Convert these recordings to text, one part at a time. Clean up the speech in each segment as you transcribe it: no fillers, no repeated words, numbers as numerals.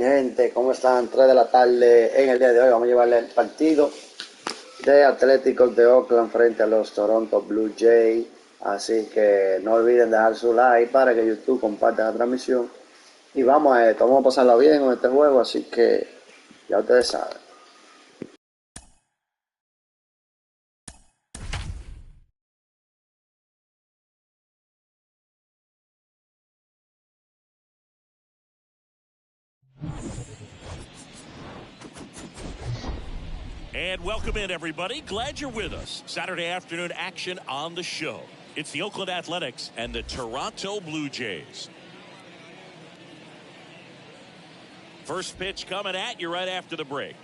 Gente, ¿cómo están? 3 de la tarde en el día de hoy. Vamos a llevarle el partido de Atléticos de Okland frente a los Toronto Blue Jays. Así que no olviden dejar su like para que YouTube comparta la transmisión. Y vamos a esto, vamos a pasarlo bien con este juego, así que ya ustedes saben. And welcome in, everybody. Glad you're with us. Saturday afternoon action on the show. It's the Oakland Athletics and the Toronto Blue Jays. First pitch coming at you right after the break.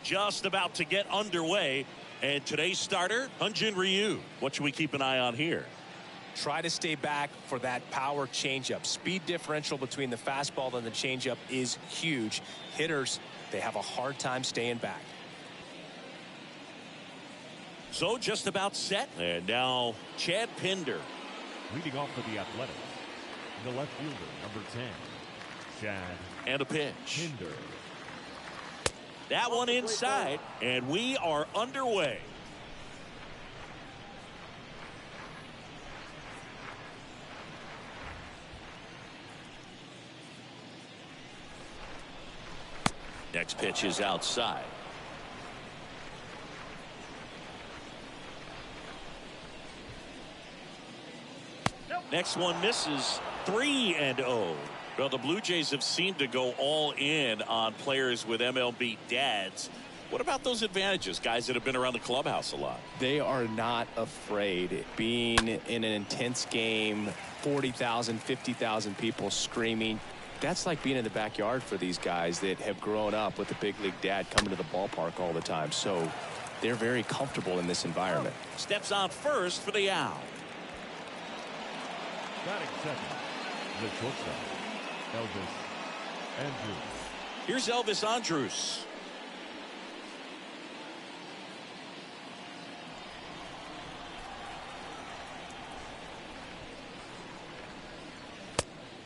Just about to get underway. And today's starter, Hyun-Jin Ryu. What should we keep an eye on here? Try to stay back for that power changeup. Speed differential between the fastball and the changeup is huge. Hitters, they have a hard time staying back. So just about set. And now Chad Pinder. Leading off for the Athletics, the left fielder, number 10, Chad. And a pitch. Pinder. That one inside, and we are underway. Next pitch is outside. Next one misses. 3-0. Well, the Blue Jays have seemed to go all in on players with MLB dads. What about those advantages, guys that have been around the clubhouse a lot? They are not afraid. Being in an intense game, 40,000, 50,000 people screaming. That's like being in the backyard for these guys that have grown up with the big league dad coming to the ballpark all the time. So they're very comfortable in this environment. Steps on first for the out. Batting second, the shortstop, Elvis Andrews. Here's Elvis Andrews.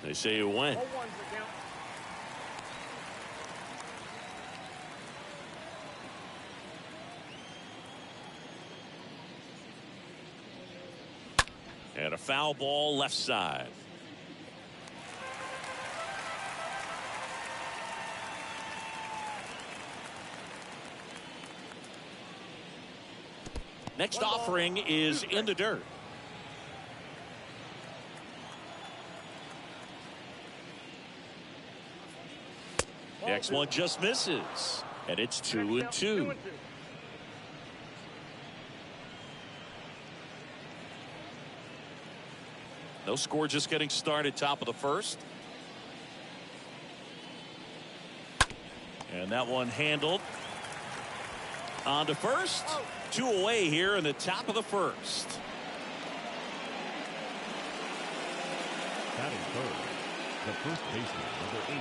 They say it went. And a foul ball left side. Next offering is in the dirt. Next one just misses. And it's 2-2. No score, just getting started, top of the first. And that one handled. On to first. 2 away here in the top of the first. Batting third, the first baseman, number 8,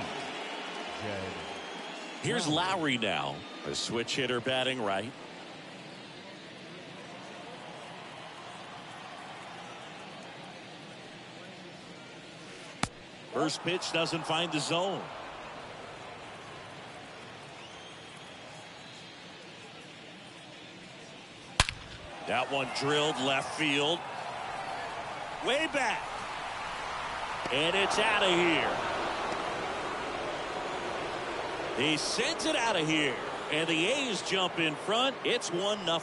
Chad. Here's Lowry now, a switch hitter batting right. First pitch doesn't find the zone. That one drilled left field. Way back. And it's out of here. He sends it out of here. And the A's jump in front. It's 1-0.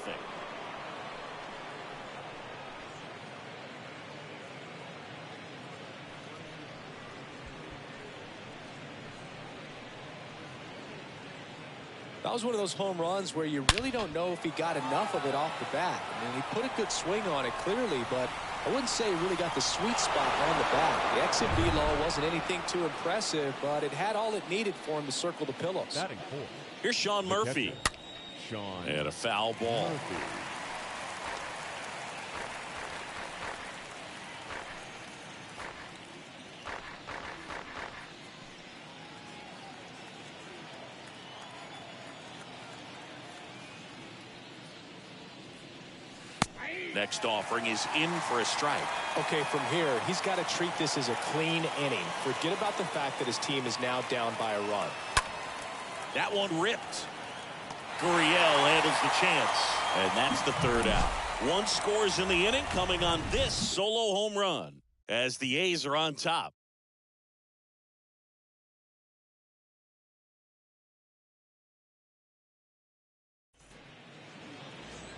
That was one of those home runs where you really don't know if he got enough of it off the bat. I mean, he put a good swing on it clearly, but I wouldn't say he really got the sweet spot on the bat. The exit velo wasn't anything too impressive, but it had all it needed for him to circle the pillows. Batting fourth. Here's Sean Murphy. Sean And a foul ball. Murphy. Next offering is in for a strike. Okay, from here, he's got to treat this as a clean inning. Forget about the fact that his team is now down by a run. That one ripped. Gurriel handles the chance, and that's the third out. One scores in the inning, coming on this solo home run as the A's are on top.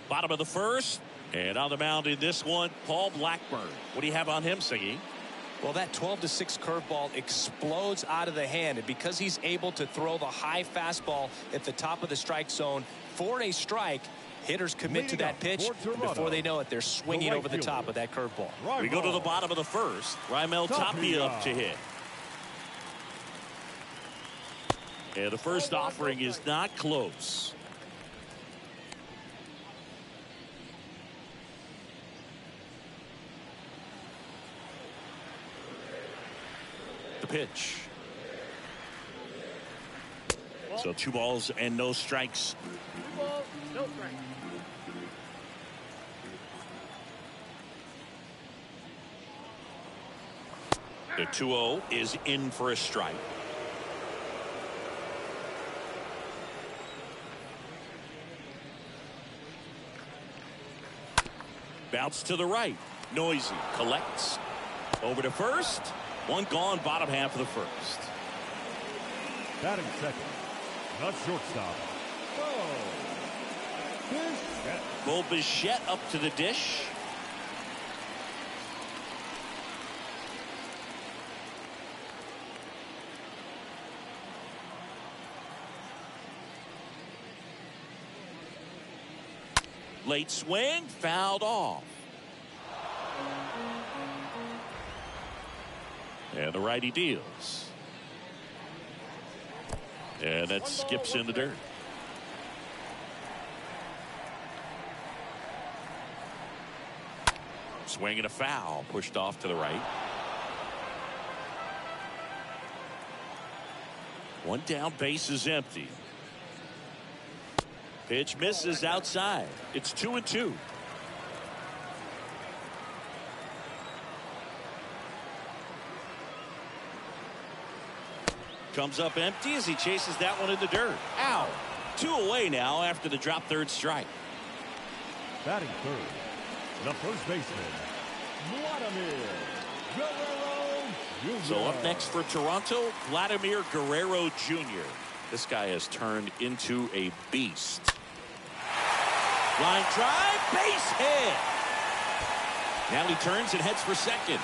Bottom of the first, and on the mound in this one, Paul Blackburn. What do you have on him, Siggy? Well, that 12-6 curveball explodes out of the hand, and because he's able to throw the high fastball at the top of the strike zone for a strike, hitters commit to that pitch, and before they know it, they're swinging over the top of that curveball. We go to the bottom of the first. Raimel Tapia up to hit. And the first offering is not close. The pitch. So 2 balls and no strikes. 2 balls, no strikes. The 2-0 is in for a strike. Bounce to the right. Noisy collects. Over to first. One gone, bottom half of the first. Batting second, not shortstop. Bo Bichette up to the dish. Late swing, fouled off. And the righty deals. And that skips in the dirt. Swing and a foul, pushed off to the right. One down, base is empty. Pitch misses outside. It's 2-2. Comes up empty as he chases that one in the dirt. Ow. 2 away now after the drop third strike. Batting third, the first baseman, Vladimir Guerrero Jr. So up next for Toronto, Vladimir Guerrero Jr. This guy has turned into a beast. Line drive, base hit. Now he turns and heads for second.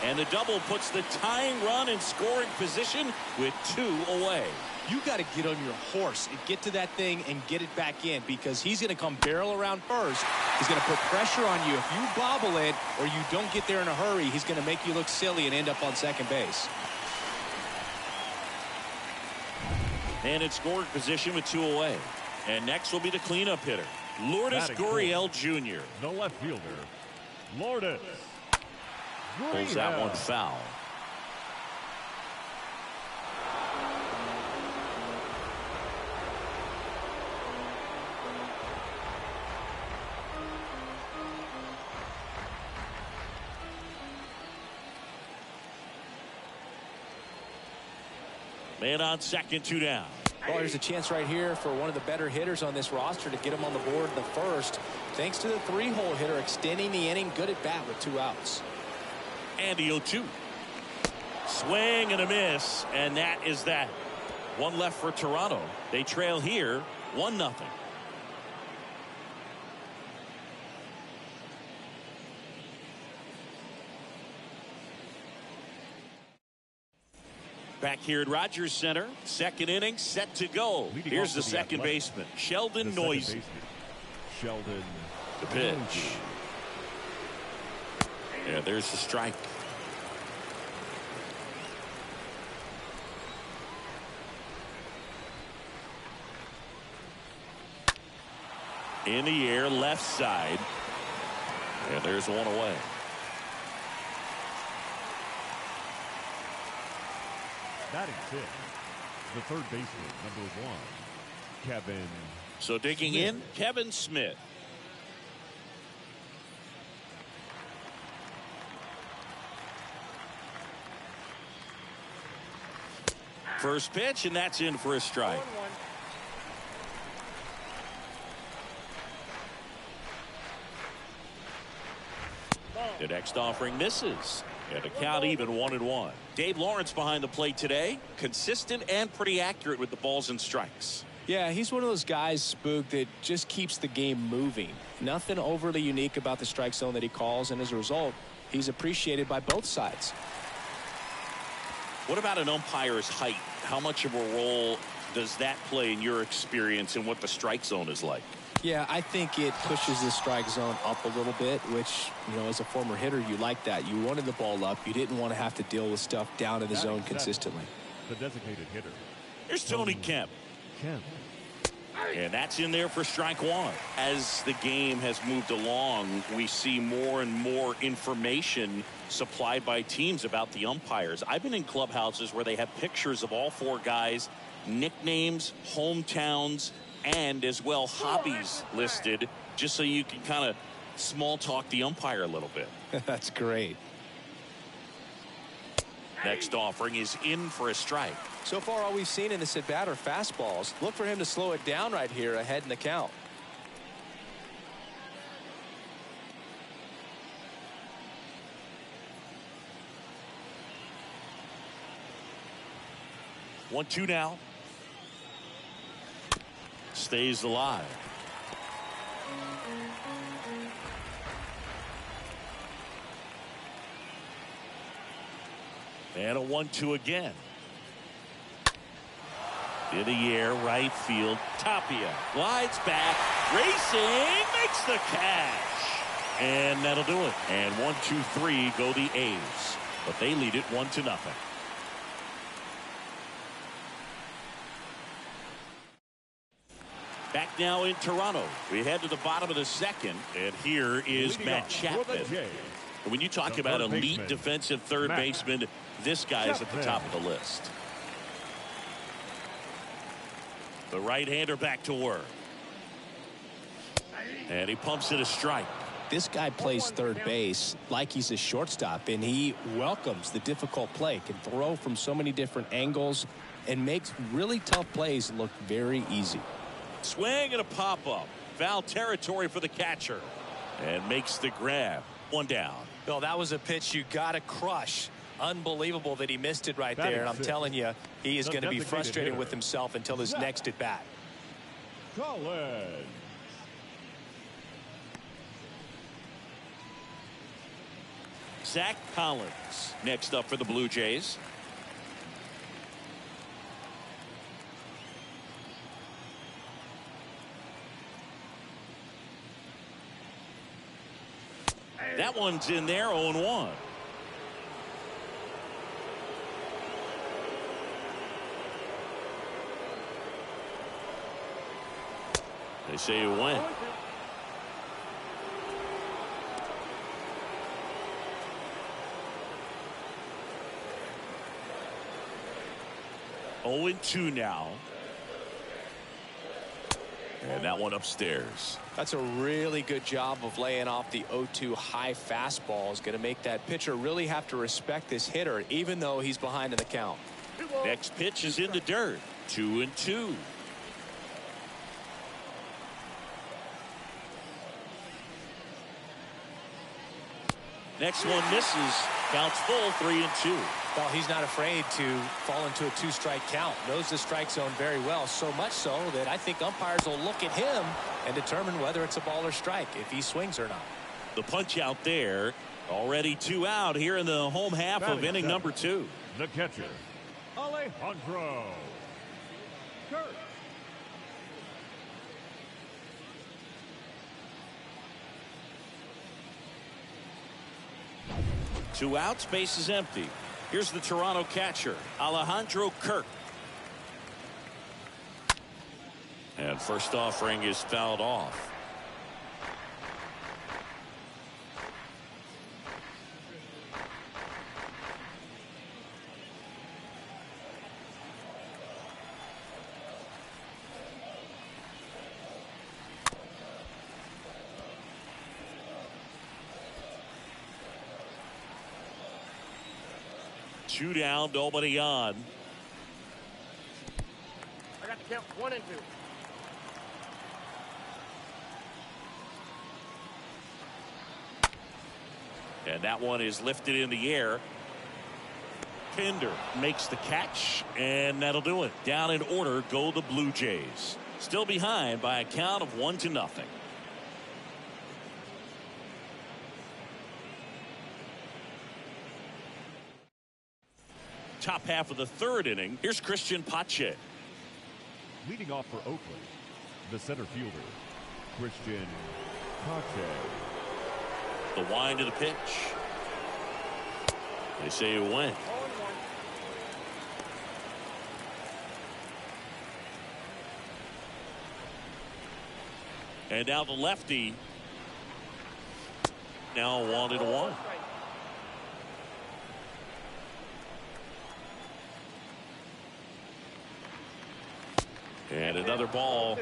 And the double puts the tying run in scoring position with 2 away. You got to get on your horse and get to that thing and get it back in, because he's going to come barrel around first. He's going to put pressure on you. If you bobble it or you don't get there in a hurry, he's going to make you look silly and end up on second base. And in scoring position with 2 away. And next will be the cleanup hitter, Lourdes Gurriel Jr. The left fielder, Lourdes. Pulls that one foul. Man on second, 2 down. Well, there's a chance right here for one of the better hitters on this roster to get him on the board in the first, thanks to the 3-hole hitter extending the inning. Good at bat with 2 outs. And the 0-2. Swing and a miss, and that is that. 1 left for Toronto. They trail here 1-0. Back here at Rogers Center, second inning set to go. Here's the second baseman, Sheldon Noisy. Sheldon. The pitch. Yeah, there's the strike. In the air, left side. And there's 1 away. Batting 6, the third baseman, number 1, Kevin. So digging in, Kevin Smith. First pitch, and that's in for a strike. The next offering misses. And a count even 1-1. Dave Lawrence behind the plate today. Consistent and pretty accurate with the balls and strikes. Yeah, he's one of those guys, Spook, that just keeps the game moving. Nothing overly unique about the strike zone that he calls, and as a result, he's appreciated by both sides. What about an umpire's height? How much of a role does that play in your experience in what the strike zone is like? Yeah, I think it pushes the strike zone up a little bit, which, you know, as a former hitter, you like that. You wanted the ball up. You didn't want to have to deal with stuff down in the zone consistently. The designated hitter. Here's Tony Kemp. And that's in there for strike one. As the game has moved along, we see more and more information supplied by teams about the umpires. I've been in clubhouses where they have pictures of all four guys, nicknames, hometowns, and as well hobbies listed, just so you can kind of small talk the umpire a little bit. That's great. Next offering is in for a strike. So far, all we've seen in this at bat are fastballs. Look for him to slow it down right here ahead in the count. One, two now. Stays alive. And a 1-2 again. In the air, right field. Tapia glides back, racing, makes the catch. And that'll do it. And 1, 2, 3 go the A's. But they lead it 1-0. Back now in Toronto. We head to the bottom of the second. And here is Matt Chapman. And when you talk about elite defensive third baseman, this guy is at the top of the list. The right-hander back to work. And he pumps it a strike. This guy plays third base like he's a shortstop, and he welcomes the difficult play, can throw from so many different angles, and makes really tough plays look very easy. Swing and a pop-up. Foul territory for the catcher. And makes the grab. One down. Well, that was a pitch you got to crush. Unbelievable that he missed it right there. And I'm telling you, he is going to be frustrated with himself until his next at bat. Zach Collins next up for the Blue Jays. That one's in there, 0-1. They say it went. Oh, 0-2 now. And that one upstairs. That's a really good job of laying off the 0-2 high fastball. Is going to make that pitcher really have to respect this hitter, even though he's behind in the count. Next pitch is in the dirt. 2-2. Next one misses. Counts full. 3-2. Well, he's not afraid to fall into a two-strike count. Knows the strike zone very well, so much so that I think umpires will look at him and determine whether it's a ball or strike, if he swings or not. The punch out there. Already 2 out here in the home half of inning number 2. The catcher, Alejandro Kirk. 2 outs, base is empty. Here's the Toronto catcher, Alejandro Kirk. And first offering is fouled off. Two down, nobody on. count 1 and 2. And that one is lifted in the air. Pinder makes the catch, and that'll do it. Down in order go the Blue Jays. Still behind by a count of 1-0. Top half of the third inning. Here's Christian Pache. Leading off for Oakland, the center fielder, Christian Pache. The wind of the pitch. They say it went. 0-1. And now the lefty. Now 1-1. And another ball.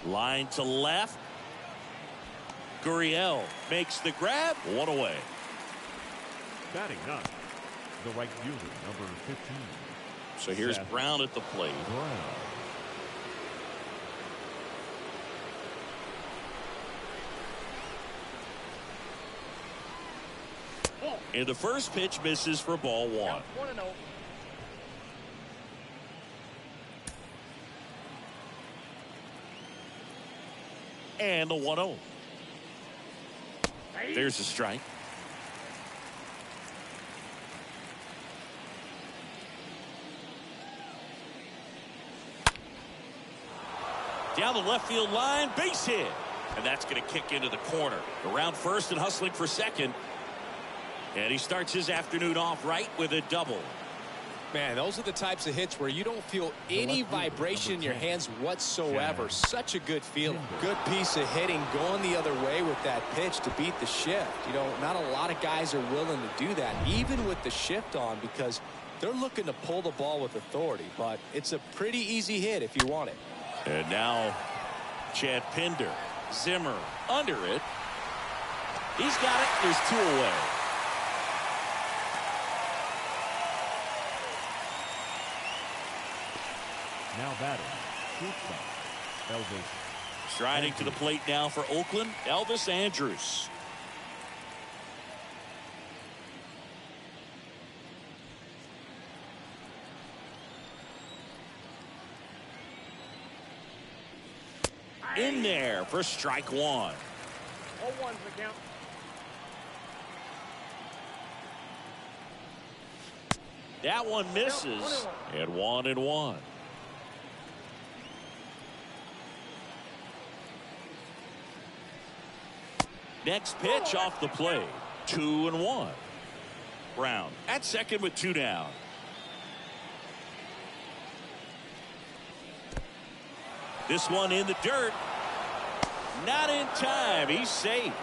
Line to left. Gurriel makes the grab. 1 away. Batting up, the right fielder, number 15. So here's Seth Brown at the plate. Brown. And the first pitch misses for ball 1. Count 1-0. And the 1-0. There's a strike. Down the left field line, base hit. And that's going to kick into the corner. Around first and hustling for second. And he starts his afternoon off right with a double. Man, those are the types of hits where you don't feel any vibration in your hands whatsoever. Such a good feeling. Good piece of hitting going the other way with that pitch to beat the shift. You know, not a lot of guys are willing to do that, even with the shift on, because they're looking to pull the ball with authority. But it's a pretty easy hit if you want it. And now Chad Pinder. Zimmer under it. He's got it. There's 2 away. Now batting, shortstop, Elvis. Striding to the plate now for Oakland, Elvis Andrews. In there for strike 1. All 1's the count. That one misses. And 1-1. Next pitch off the plate. 2-1. Brown at second with 2 down. This one in the dirt. Not in time. He's safe.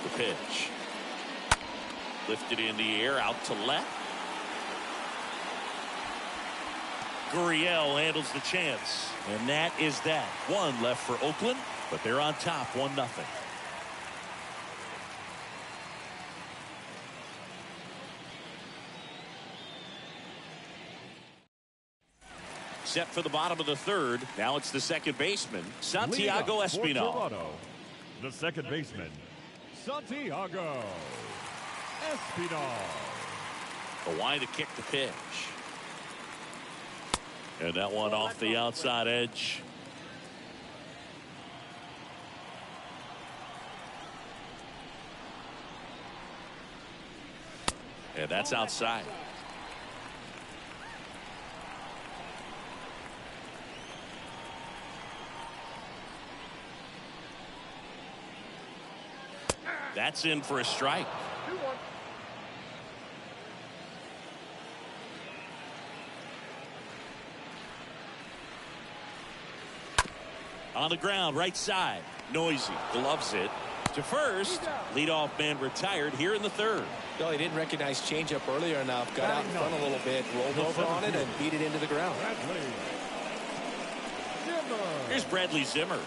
The pitch. Lifted in the air out to left. Gurriel handles the chance. And that is that. 1 left for Oakland, but they're on top 1-0. Set for the bottom of the third. Now it's the second baseman, Santiago Espinal. Toronto, the second baseman, Santiago Espinal. The wind to kick the pitch. And that one off the outside edge. And that's outside. That's in for a strike. 2-1. On the ground, right side. Noisy, gloves it. to first. Leadoff man retired here in the third. Well, he didn't recognize changeup earlier enough. Got out in front a little bit, rolled over on it, and beat it into the ground. Here's Bradley Zimmer.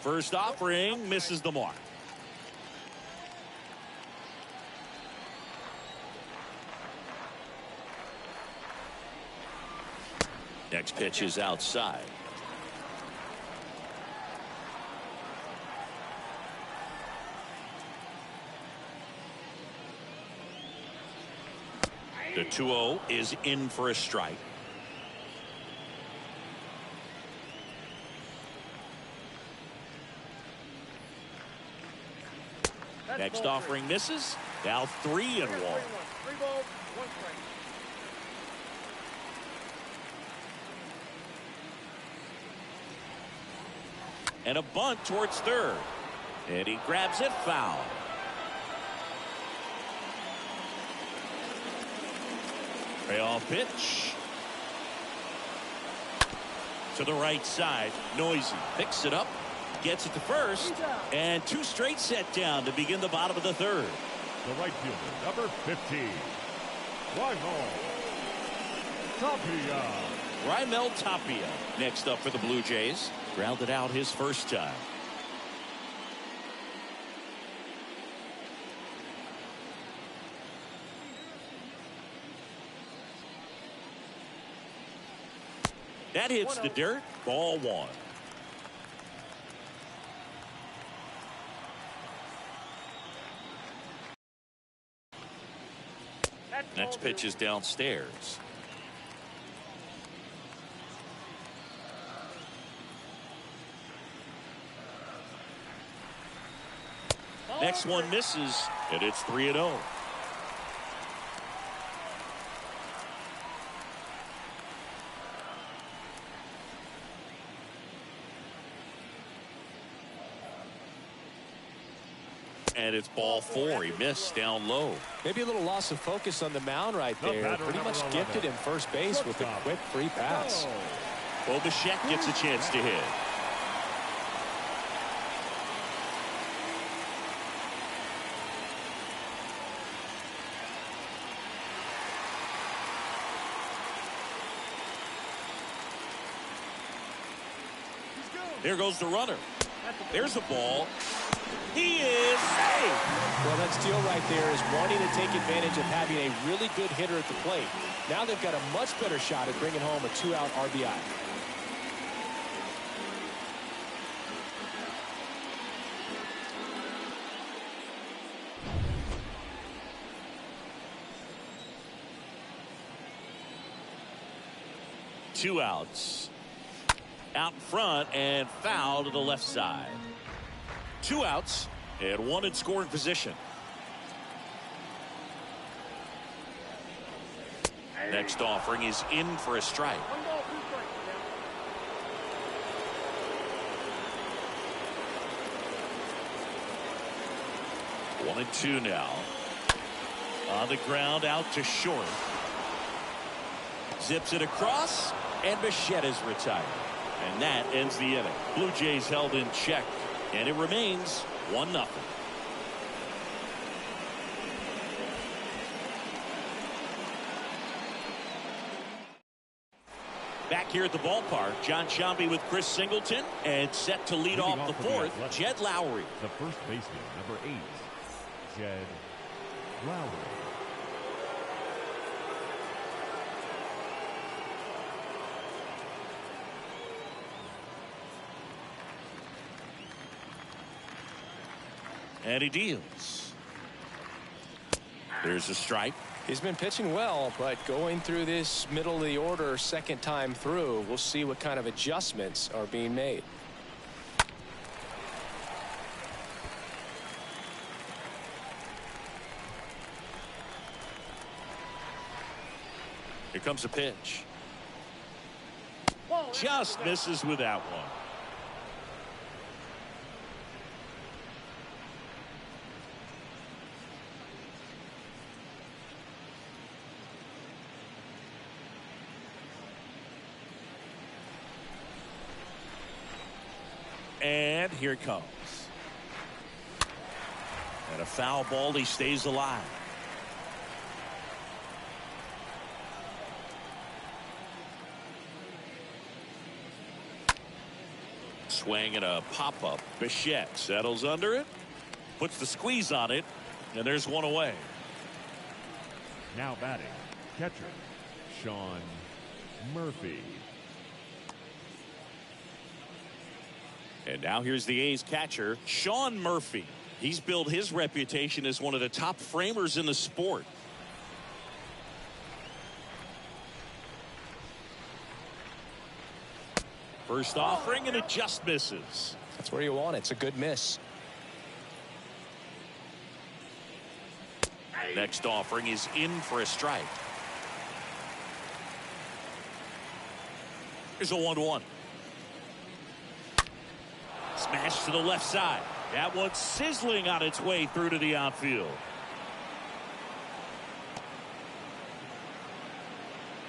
First offering misses the mark. Next pitch is outside. The 2-0 is in for a strike. Next offering misses. Now 3-1. 3 balls, 1 strike. And a bunt towards third. And he grabs it foul. Payoff pitch. To the right side. Noisy. Picks it up. Gets it to first. And 2 straight set down to begin the bottom of the third. The right fielder, number 15. Raimel Tapia next up for the Blue Jays. Grounded out his first time. That hits the dirt. Ball 1. Next pitch is downstairs. Next one misses, and it's 3-0. And it's ball 4. He missed down low. Maybe a little loss of focus on the mound right there. Pretty much gifted him first base with a quick free pass. Bo Bichette gets a chance to hit. There goes the runner. There's a ball. He is safe. Well, that steal right there is wanting to take advantage of having a really good hitter at the plate. Now they've got a much better shot at bringing home a 2-out RBI. Two outs. Out in front and foul to the left side. 2 outs and 1 in scoring position. Next offering is in for a strike. 1 ball, 2 strikes. 1-2 now. On the ground, out to short. Zips it across, and Bichette is retired. And that ends the inning. Blue Jays held in check, and it remains 1-0. Back here at the ballpark, John Sciambi with Chris Singleton, and set to lead off the fourth, Jed Lowry. The first baseman, number 8, Jed Lowry. And he deals. There's a strike. He's been pitching well, but going through this middle of the order second time through, we'll see what kind of adjustments are being made. Here comes a pitch. Just misses with that one. And here it comes. And a foul ball. He stays alive. Swing and a pop-up. Bichette settles under it. Puts the squeeze on it. And there's one away. Now batting, catcher, Sean Murphy. And now here's the A's catcher, Sean Murphy. He's built his reputation as one of the top framers in the sport. First offering, and it just misses. That's where you want it. It's a good miss. Next offering is in for a strike. Here's a 1-1. Smash to the left side. That one's sizzling on its way through to the outfield.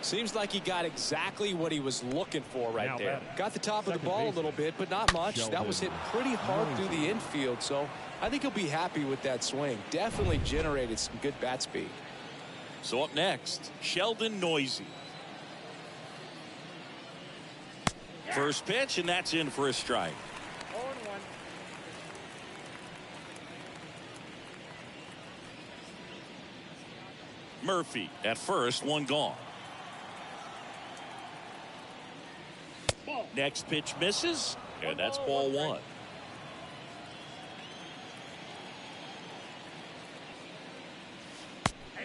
Seems like he got exactly what he was looking for right Now there. batting. Got the top of the Second ball a baseman. little bit, but not much. That was hit pretty hard through the infield, so I think he'll be happy with that swing. Definitely generated some good bat speed. So up next, Sheldon Noisy. First pitch, and that's in for a strike. 0-1. Murphy at first, one gone. Next pitch misses, and that's ball one.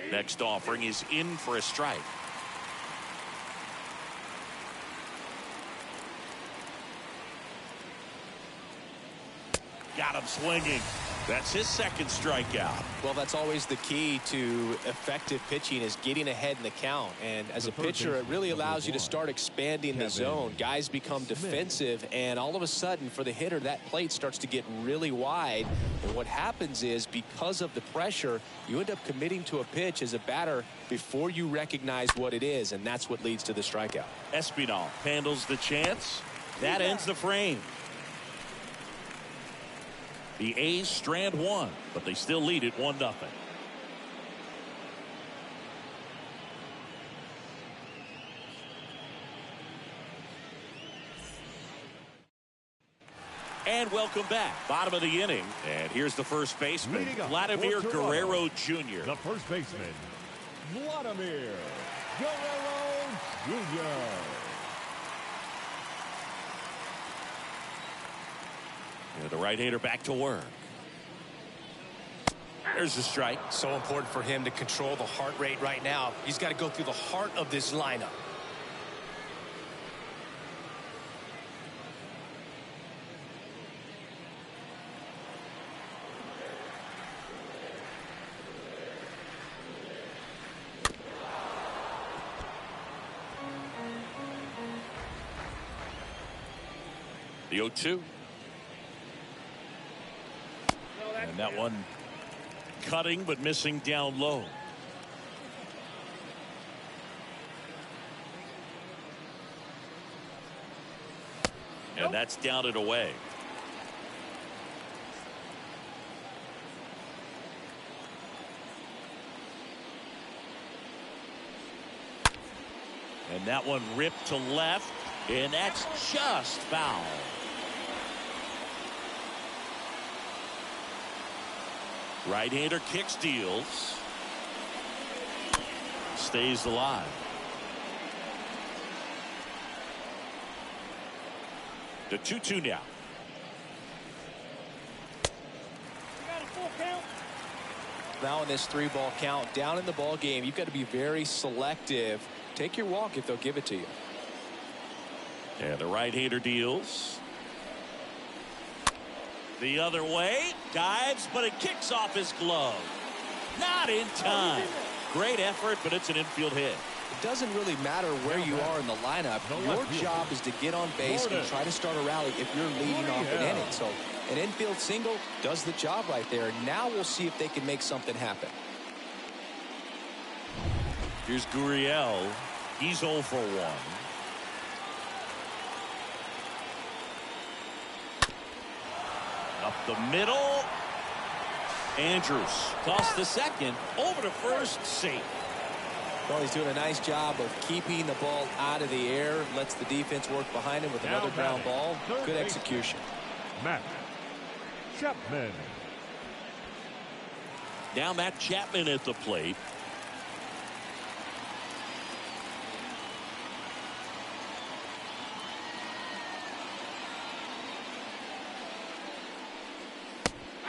Next offering is in for a strike. Got him swinging. That's his second strikeout. Well, that's always the key to effective pitching, is getting ahead in the count. And as a pitcher, it really allows you to start expanding the zone. Guys become defensive, and all of a sudden, for the hitter, that plate starts to get really wide. And what happens is, because of the pressure, you end up committing to a pitch as a batter before you recognize what it is, and that's what leads to the strikeout. Espinal handles the chance. That ends the frame. The A's strand one, but they still lead it 1-0. And welcome back. Bottom of the inning. And here's the first baseman, Leading up Vladimir for Toronto, Guerrero Jr. the first baseman, Vladimir Guerrero Jr. And the right-hander back to work. There's the strike. So important for him to control the heart rate right now. He's got to go through the heart of this lineup. The 0-2. And that one cutting but missing down low. And that's down and away. And that one ripped to left, and that's just foul. Right-hander kicks, deals. Stays alive. The 2-2 now. Got a full count. Now in this 3-ball count, down in the ball game, you've got to be very selective. Take your walk if they'll give it to you. And the right-hander deals. The other way, dives, but it kicks off his glove. Not in time. Great effort, but it's an infield hit. It doesn't really matter where you are in the lineup. Your job is to get on base and try to start a rally if you're leading off an inning. So an infield single does the job right there. Now we'll see if they can make something happen. Here's Gurriel. He's 0 for 1. Up the middle. Andrews tossed the second. Over to first. Safe. Well, he's doing a nice job of keeping the ball out of the air. Lets the defense work behind him with another ground ball. Good execution. Matt Chapman. Now Matt Chapman at the plate.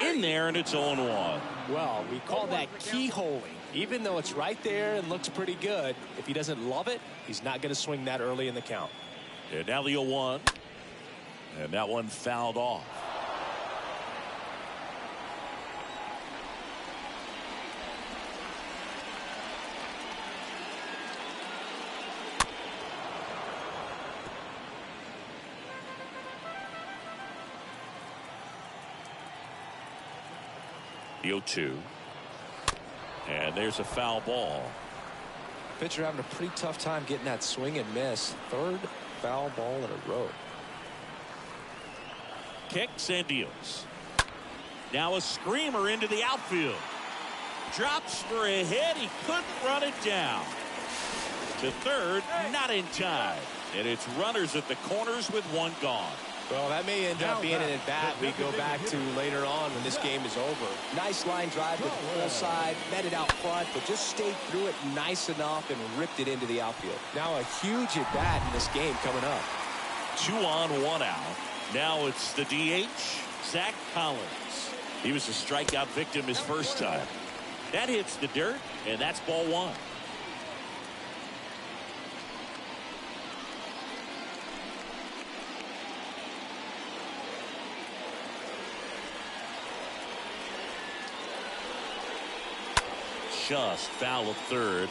In there, and it's 0-1. Well, we call that keyholing. Even though it's right there and looks pretty good, if he doesn't love it, he's not going to swing that early in the count. And now the 0-1. And that one fouled off. The 0-2. And there's a foul ball. Pitcher having a pretty tough time getting that swing and miss. Third foul ball in a row. Kicks and deals. Now a screamer into the outfield. Drops for a hit. He couldn't run it down. To third, not in time. And it's runners at the corners with one gone. Well, that may end up being an at-bat we go back to later on when this game is over. Nice line drive to the full side, met it out front, but just stayed through it nice enough and ripped it into the outfield. Now a huge at-bat in this game coming up. 2 on, 1 out. Now it's the DH, Zach Collins. He was a strikeout victim his first time. That hits the dirt, and that's ball 1. Just foul of third.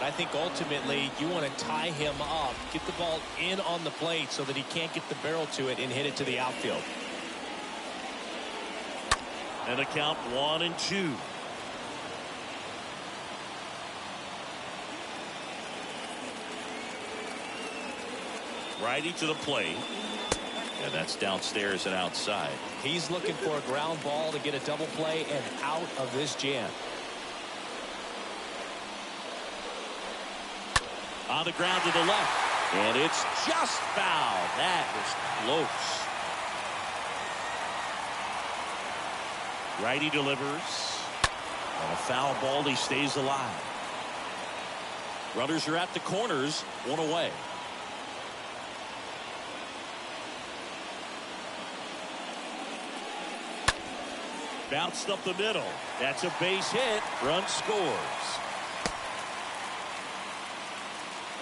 I think ultimately you want to tie him up, get the ball in on the plate so that he can't get the barrel to it and hit it to the outfield. And the count 1-2. Righty to the plate. And that's downstairs and outside. He's looking for a ground ball to get a double play and out of this jam. On the ground to the left. And it's just foul. That was close. Righty delivers. And a foul ball. He stays alive. Runners are at the corners. 1 away. Bounced up the middle. That's a base hit. Run scores.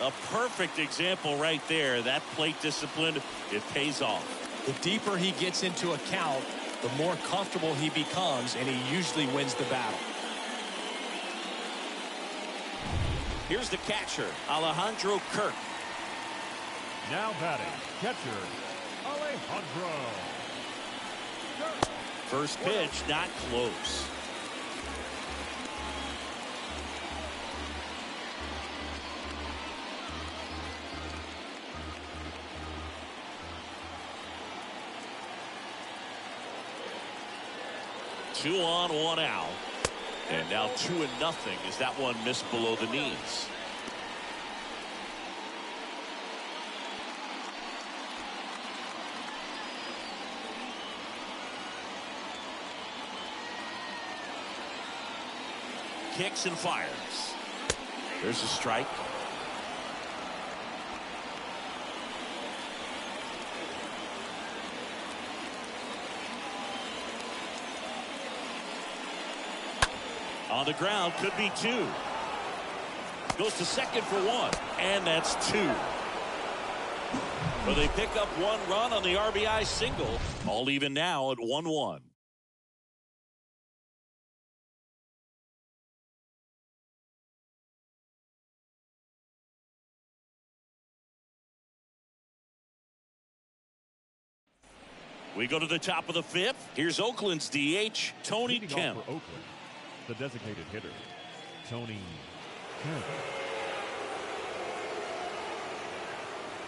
A perfect example right there. That plate discipline, it pays off. The deeper he gets into a count, the more comfortable he becomes, and he usually wins the battle. Here's the catcher, Alejandro Kirk. Now batting, catcher, Alejandro Kirk. First pitch, not close. Two on, 1 out. And now 2-0 as that one missed below the knees. Kicks and fires. There's a strike. On the ground, could be 2. Goes to second for 1, and that's 2. But they pick up 1 run on the RBI single. All even now at 1-1. We go to the top of the 5th. Here's Oakland's DH, Tony Leading Kemp. off for Oakland, the designated hitter, Tony Kemp.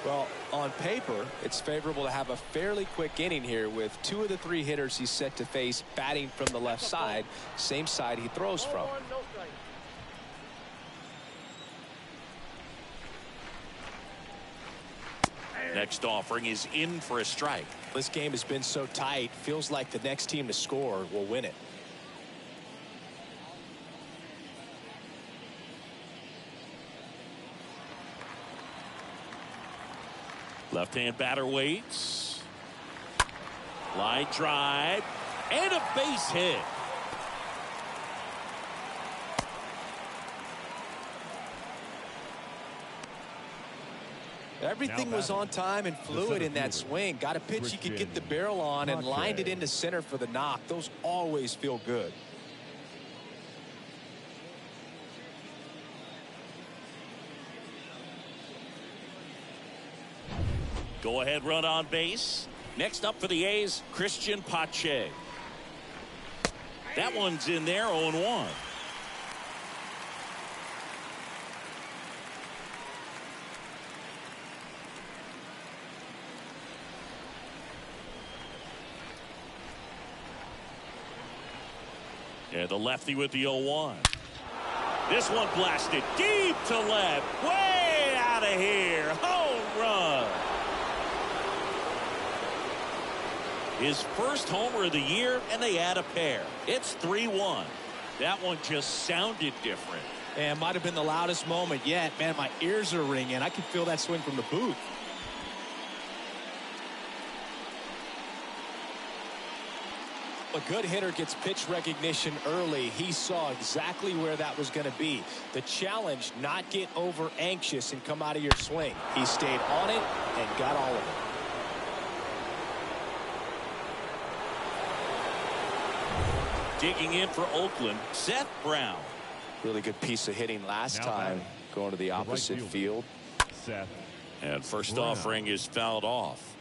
Well, on paper, it's favorable to have a fairly quick inning here with 2 of the 3 hitters he's set to face batting from the left side, same side he throws from. Next offering is in for a strike. This game has been so tight, feels like the next team to score will win it. Left-hand batter waits. Line drive and a base hit. Everything was on time and fluid in that swing. Got a pitch he could get the barrel on and lined it into center for the knock. Those always feel good. Go ahead run on base. Next up for the A's, Christian Pache. That one's in there, 0-1. Yeah, the lefty with the 0-1. This one blasted deep to left. Way out of here. Home run. His first homer of the year, and they add a pair. It's 3-1. That one just sounded different. And might have been the loudest moment yet. Man, my ears are ringing. I can feel that swing from the booth. A good hitter gets pitch recognition early. He saw exactly where that was going to be. The challenge, not get over anxious and come out of your swing. He stayed on it and got all of it. Digging in for Oakland, Seth Brown. Really good piece of hitting last time, going to the opposite field. Seth. And first offering is fouled off.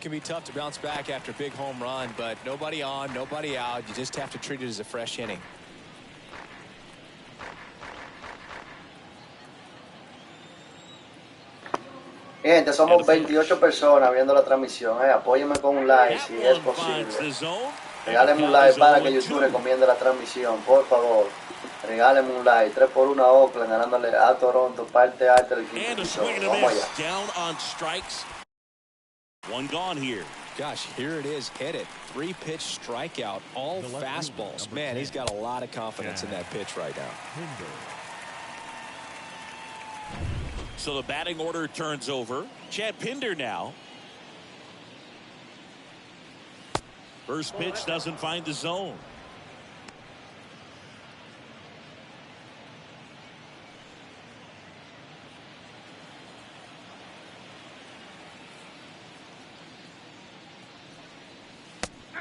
Can be tough to bounce back after a big home run, but nobody on, nobody out. You just have to treat it as a fresh inning. Gente, somos 28 personas viendo la transmisión. Apóyenme con un like si es posible. Regálenme un like para que YouTube recomiende la transmisión, por favor. Regálenme un like. 3-1 a Oakland, ganándole a Toronto, parte alta del quinto episodio. Vamos allá. Down on strikes. One gone here. Gosh, here it is, hit it. 3-pitch strikeout, all fastballs. Man, he's got a lot of confidence in that pitch right now. So the batting order turns over. Chad Pinder now. First pitch doesn't find the zone.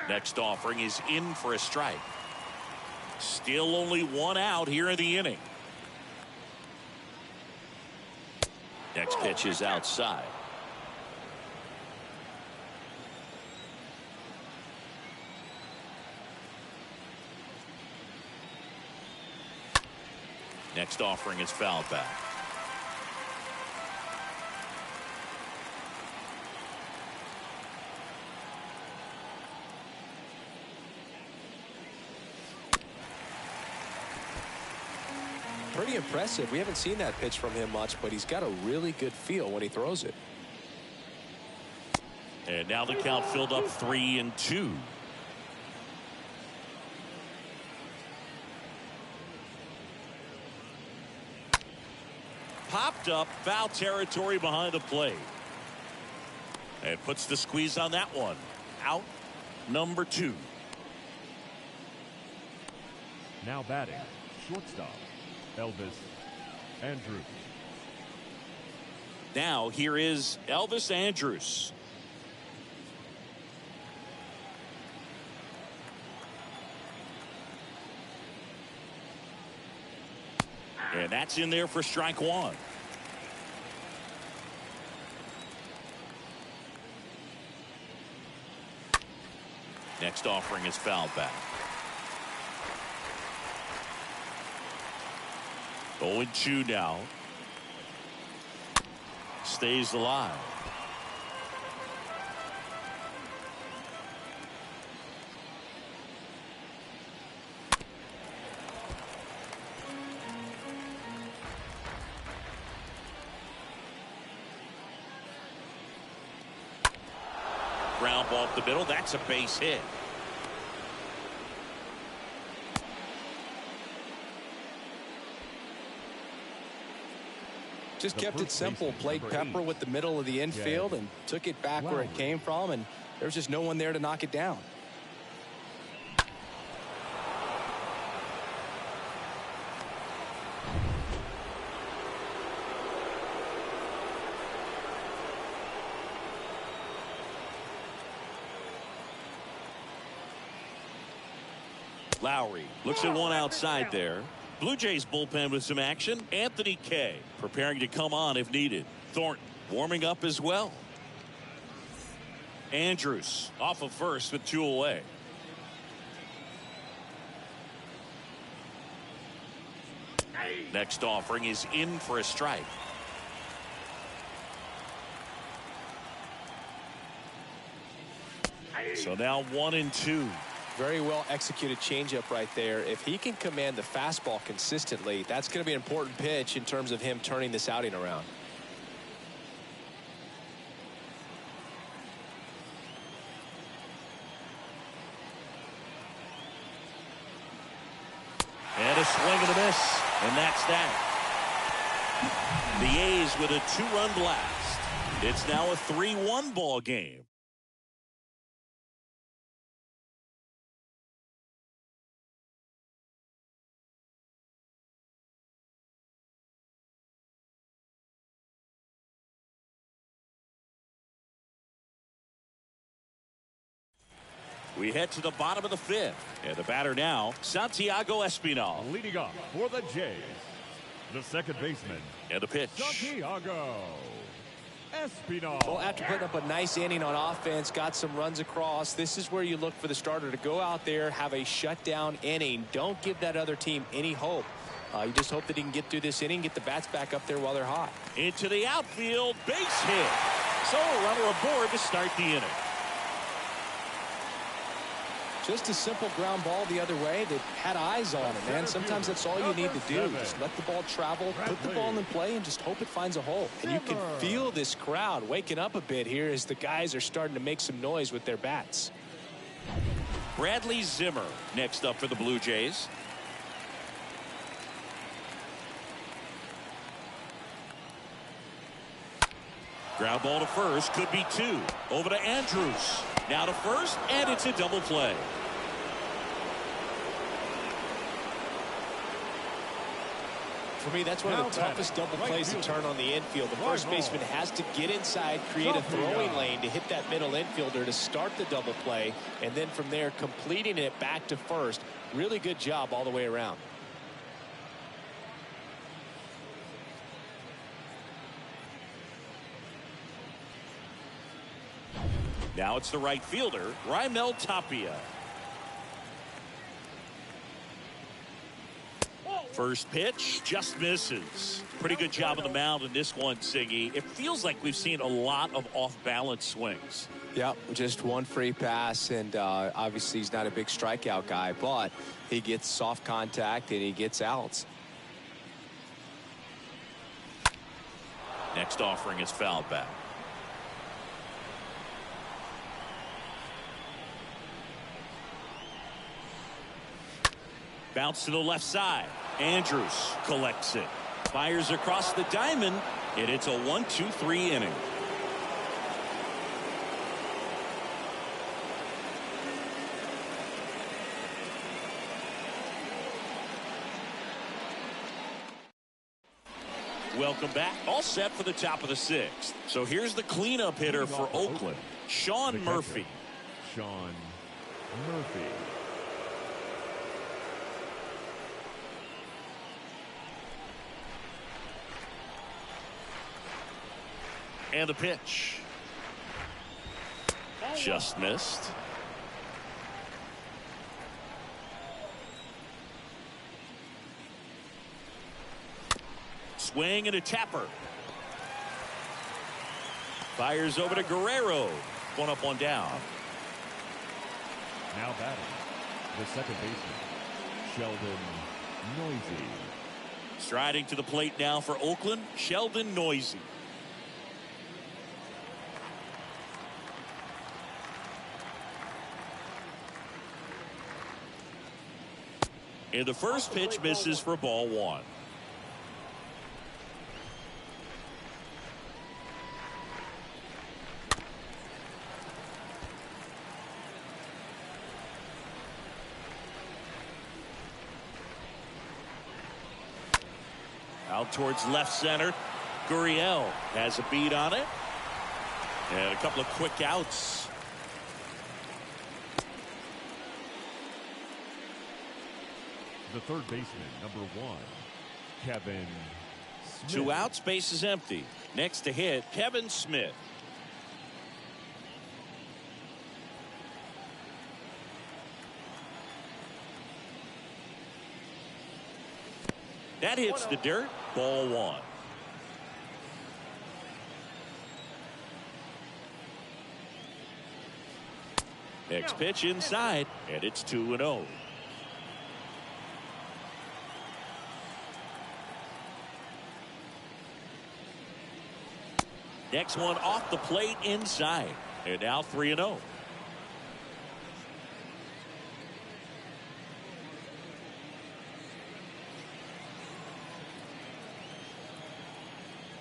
Next offering is in for a strike. Still only one out here in the inning. Next pitch is outside. Next offering is fouled back. Pretty impressive. We haven't seen that pitch from him much, but he's got a really good feel when he throws it. And now the count filled up 3-2. Popped up, foul territory behind the plate. And puts the squeeze on that one. Out number 2. Now batting, shortstop, Elvis Andrews. Now here is Elvis Andrews. And that's in there for strike 1. Next offering is fouled back. 0-2 now. stays alive. Ground ball up the middle. That's a base hit. Just kept it simple. Played pepper with the middle of the infield and took it back where it came from, and there's just no one there to knock it down. Lowry looks at one outside there. Blue Jays bullpen with some action. Anthony Kay preparing to come on if needed. Thornton warming up as well. Andrews off of first with 2 away. Next offering is in for a strike. So now 1-2. Very well executed changeup right there. If he can command the fastball consistently, that's going to be an important pitch in terms of him turning this outing around. And a swing and a miss. And that's that. The A's with a 2-run blast. It's now a 3-1 ball game. We head to the bottom of the 5th. And the batter now, Santiago Espinal. Leading off for the Jays, the second baseman. And the pitch. Santiago Espinal. Well, after putting up a nice inning on offense, got some runs across, this is where you look for the starter to go out there, have a shutdown inning. Don't give that other team any hope. You just hope that he can get through this inning, get the bats back up there while they're hot. Into the outfield, base hit. So a runner aboard to start the inning. Just a simple ground ball the other way that had eyes on it, man. Sometimes that's all you need to do. Just let the ball travel, put the ball in play, and just hope it finds a hole. And you can feel this crowd waking up a bit here as the guys are starting to make some noise with their bats. Bradley Zimmer next up for the Blue Jays. Ground ball to first, could be 2. Over to Andrews. Now to first, and it's a double play. For me, that's one of the toughest double plays to turn on the infield. The first baseman has to get inside, create a throwing lane to hit that middle infielder to start the double play, and then from there completing it back to first. Really good job all the way around. Now it's the right fielder, Raimel Tapia. First pitch just misses. Pretty good job on the mound in this one, Siggy. It feels like we've seen a lot of off-balance swings. Yep, just one free pass, and obviously he's not a big strikeout guy, but he gets soft contact and he gets outs. Next offering is fouled back. Bounce to the left side. Andrews collects it. Fires across the diamond, and it's a 1-2-3 inning. Welcome back. All set for the top of the 6th. So here's the cleanup hitter for Oakland, Sean Murphy. Sean Murphy. And the pitch. Just missed. Swing and a tapper. Fires over to Guerrero. One up, one down. Now batting, the second baseman, Sheldon Noisy. Striding to the plate now for Oakland, Sheldon Noisy. And the first pitch misses for ball one. Out towards left center. Gurriel has a beat on it. And a couple of quick outs. The third baseman, number 1, Kevin Smith. 2 outs, base is empty. Next to hit, Kevin Smith. That hits the dirt. Ball 1. Next pitch inside, and it's 2-0. Next one off the plate inside, and now 3-0.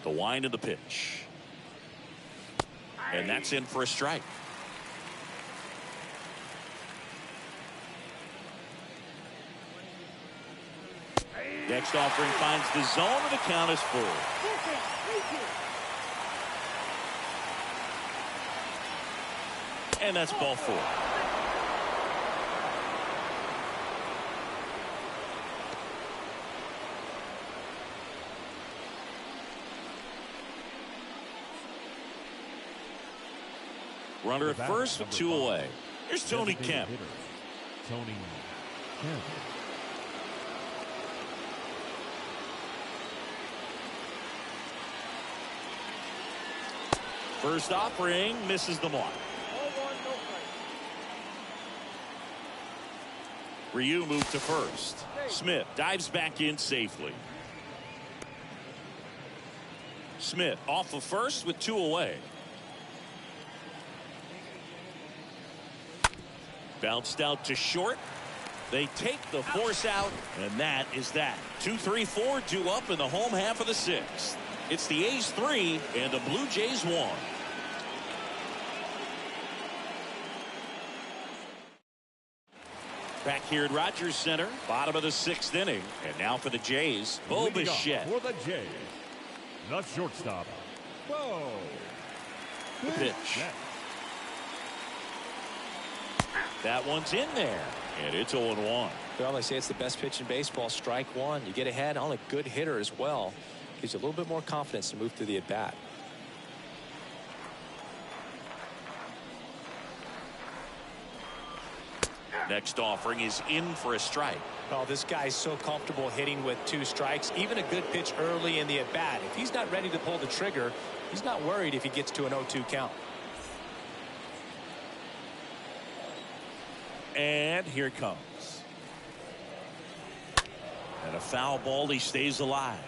The wind of the pitch. And that's in for a strike. Next offering finds the zone, and the count is full. And that's ball 4. Runner at first with 2 away. Here's Tony Kemp. Tony Kemp. First offering misses the mark. Ryu moved to first. Smith dives back in safely. Smith off of first with 2 away. Bounced out to short. They take the force out, and that is that. 2-3-4 due up in the home half of the 6th. It's the A's 3 and the Blue Jays 1. Back here at Rogers Center, bottom of the 6th inning, and now for the Jays, Bo Bichette. For the Jays, the shortstop, Bo. The pitch. That one's in there, and it's 0-1. Well, they say it's the best pitch in baseball. Strike one. You get ahead on a good hitter as well. Gives you a little bit more confidence to move through the at-bat. Next offering is in for a strike. Oh, this guy's so comfortable hitting with 2 strikes. Even a good pitch early in the at-bat. If he's not ready to pull the trigger, he's not worried if he gets to an 0-2 count. And here it comes. And a foul ball. He stays alive.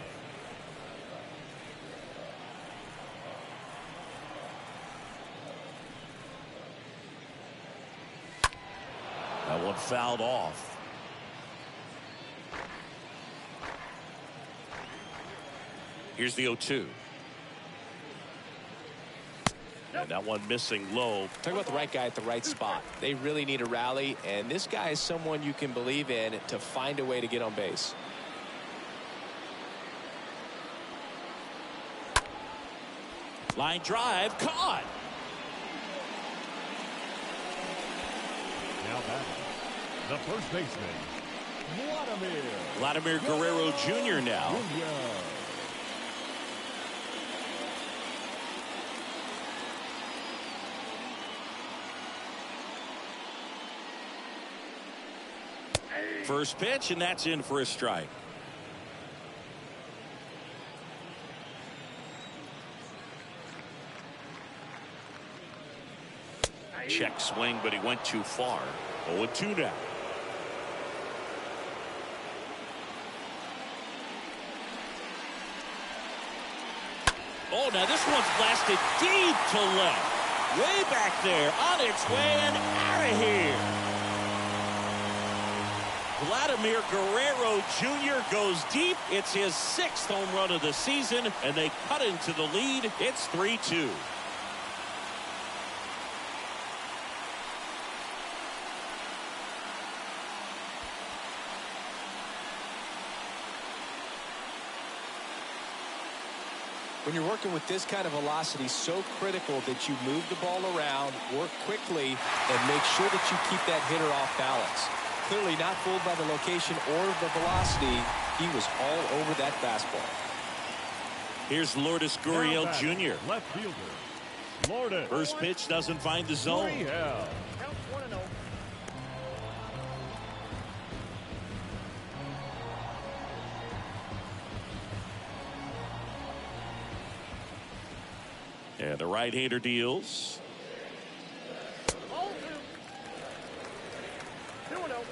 That one fouled off. Here's the 0-2. And that one missing low. Talk about the right guy at the right spot. They really need a rally, and this guy is someone you can believe in to find a way to get on base. Line drive, caught. Now batting, the first baseman, Vladimir Guerrero Jr. now. First pitch, and that's in for a strike. Check swing, but he went too far. 0-2 now. Oh, now this one's blasted deep to left. Way back there, on its way and out of here. Vladimir Guerrero Jr. goes deep. It's his 6th home run of the season, and they cut into the lead. It's 3-2. When you're working with this kind of velocity, so critical that you move the ball around, work quickly, and make sure that you keep that hitter off balance. Clearly not fooled by the location or the velocity. He was all over that fastball. Here's Lourdes Gurriel Jr. Left fielder, Lourdes. First pitch doesn't find the zone. Counts 1-0. And the right-hander deals. 2-0.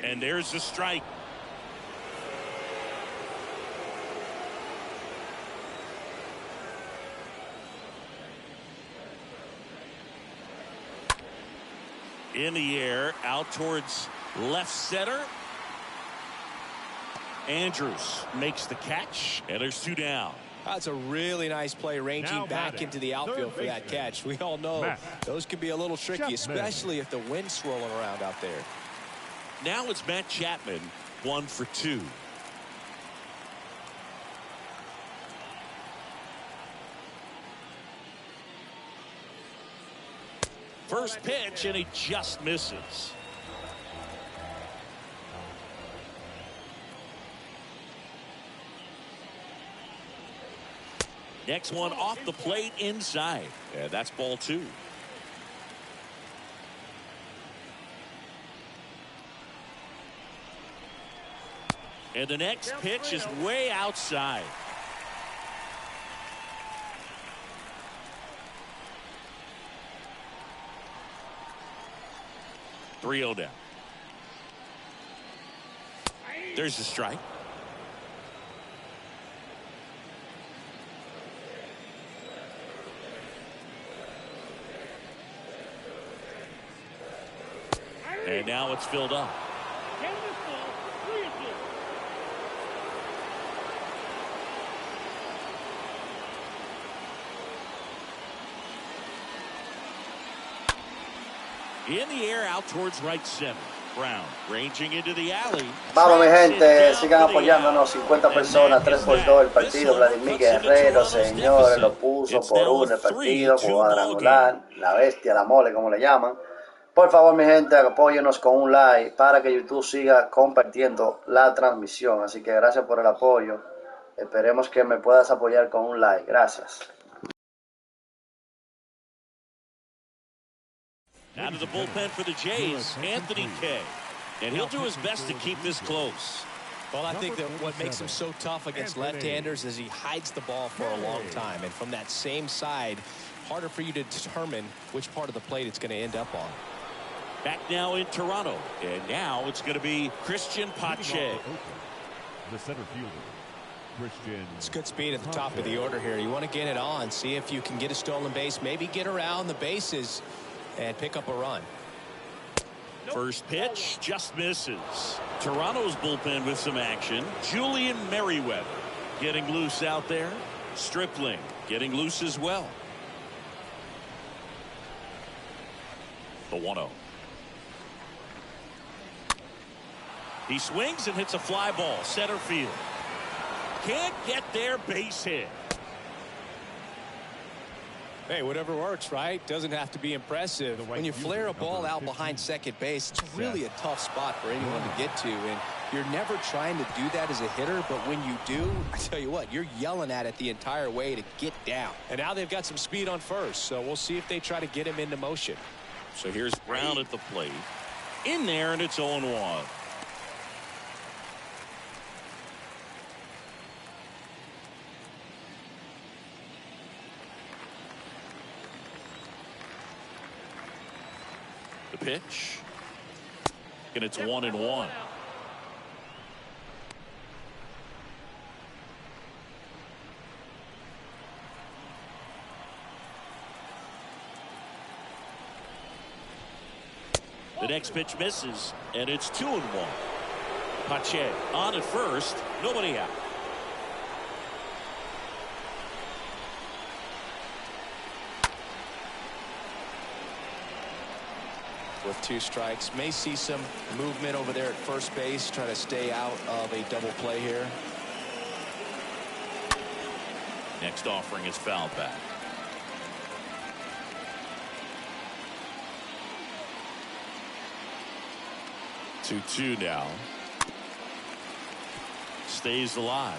And there's the strike. In the air, out towards left center. Andrews makes the catch, and there's 2 down. That's a really nice play, ranging back into the outfield for that catch. We all know those can be a little tricky, especially if the wind's swirling around out there. Now it's Matt Chapman, 1 for 2. First pitch, and he just misses. Next one off the plate inside. And that's ball 2. And the next pitch is way outside. Three-0 down. There's the strike. And now it's filled up. In the air, out towards right center. Brown ranging into the alley. Vamos, mi gente, sigan apoyándonos. 50 personas, 3-2 el partido. Vladimir Guerrero, señores, lo puso por 1 el partido, cuadrangular, la bestia, la mole, como le llaman. Por favor, mi gente, apóyenos con un like para que YouTube siga compartiendo la transmisión. Así que gracias por el apoyo. Esperemos que me puedas apoyar con un like. Gracias. Out of the bullpen for the Jays, Anthony Kay. And he'll do his best to keep this close. Well, I think that what makes him so tough against left-handers is he hides the ball for a long time. And from that same side, harder for you to determine which part of the plate it's going to end up on. Back now in Toronto. And now it's going to be Christian Pache. The center fielder, Christian. It's good speed at the top of the order here. You want to get it on, see if you can get a stolen base, maybe get around the bases and pick up a run. First pitch just misses. Toronto's bullpen with some action. Julian Merriweather getting loose out there. Stripling getting loose as well. The 1-0. He swings and hits a fly ball center field. Can't get there, base hit. Hey, whatever works, right? Doesn't have to be impressive. When you flare a ball out behind second base, it's really a tough spot for anyone to get to. And you're never trying to do that as a hitter, but when you do, I tell you what, you're yelling at it the entire way to get down. And now they've got some speed on first, so we'll see if they try to get him into motion. So here's Brown at the plate. In there, and it's 0-1. The pitch. And it's 1-1. The next pitch misses, and it's 2-1. Pache on at first, nobody out. With 2 strikes, may see some movement over there at first base, try to stay out of a double play here. Next offering is fouled back. 2-2 now. Stays alive.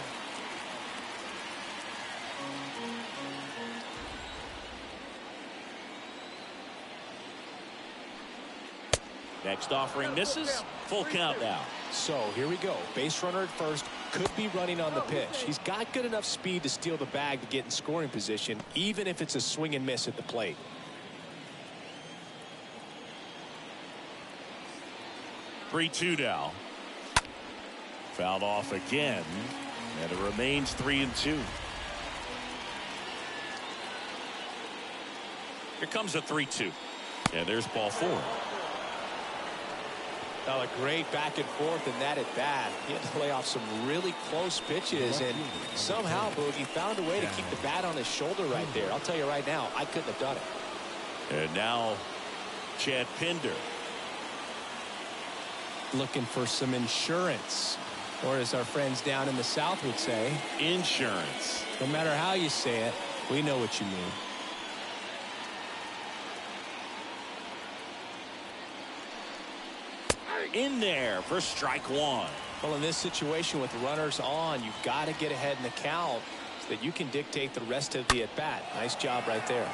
Next offering misses. Full count now. So here we go. Base runner at first, could be running on the pitch. He's got good enough speed to steal the bag to get in scoring position, even if it's a swing and miss at the plate. 3-2 now. Fouled off again, and it remains 3-2. Here comes a 3-2, and there's ball 4. Now a great back and forth in that at bat. He had to play off some really close pitches, and somehow Boogie found a way to keep the bat on his shoulder right there. I'll tell you right now, I couldn't have done it. And now Chad Pinder looking for some insurance, or as our friends down in the South would say, insurance. No matter how you say it, we know what you mean. In there for strike 1. Well, in this situation with runners on, you've got to get ahead in the count so that you can dictate the rest of the at-bat. Nice job right there.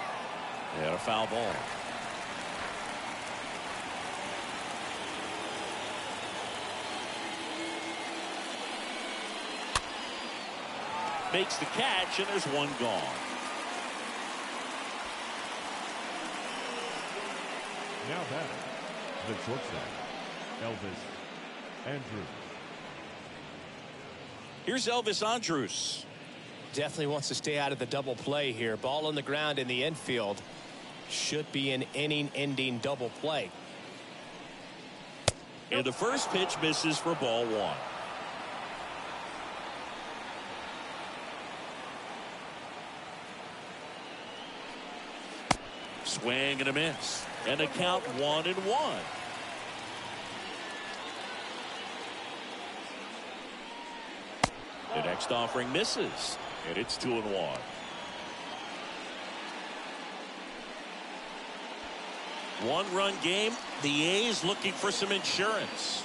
Yeah, a foul ball. Makes the catch, and there's one gone. Now batting, the shortstop, Elvis Andrews. Here's Elvis Andrews. Definitely wants to stay out of the double play here. Ball on the ground in the infield. Should be an inning-ending double play. And the first pitch misses for ball 1. Swing and a miss, and a count 1-1. The next offering misses, and it's 2-1. One-run game. The A's looking for some insurance.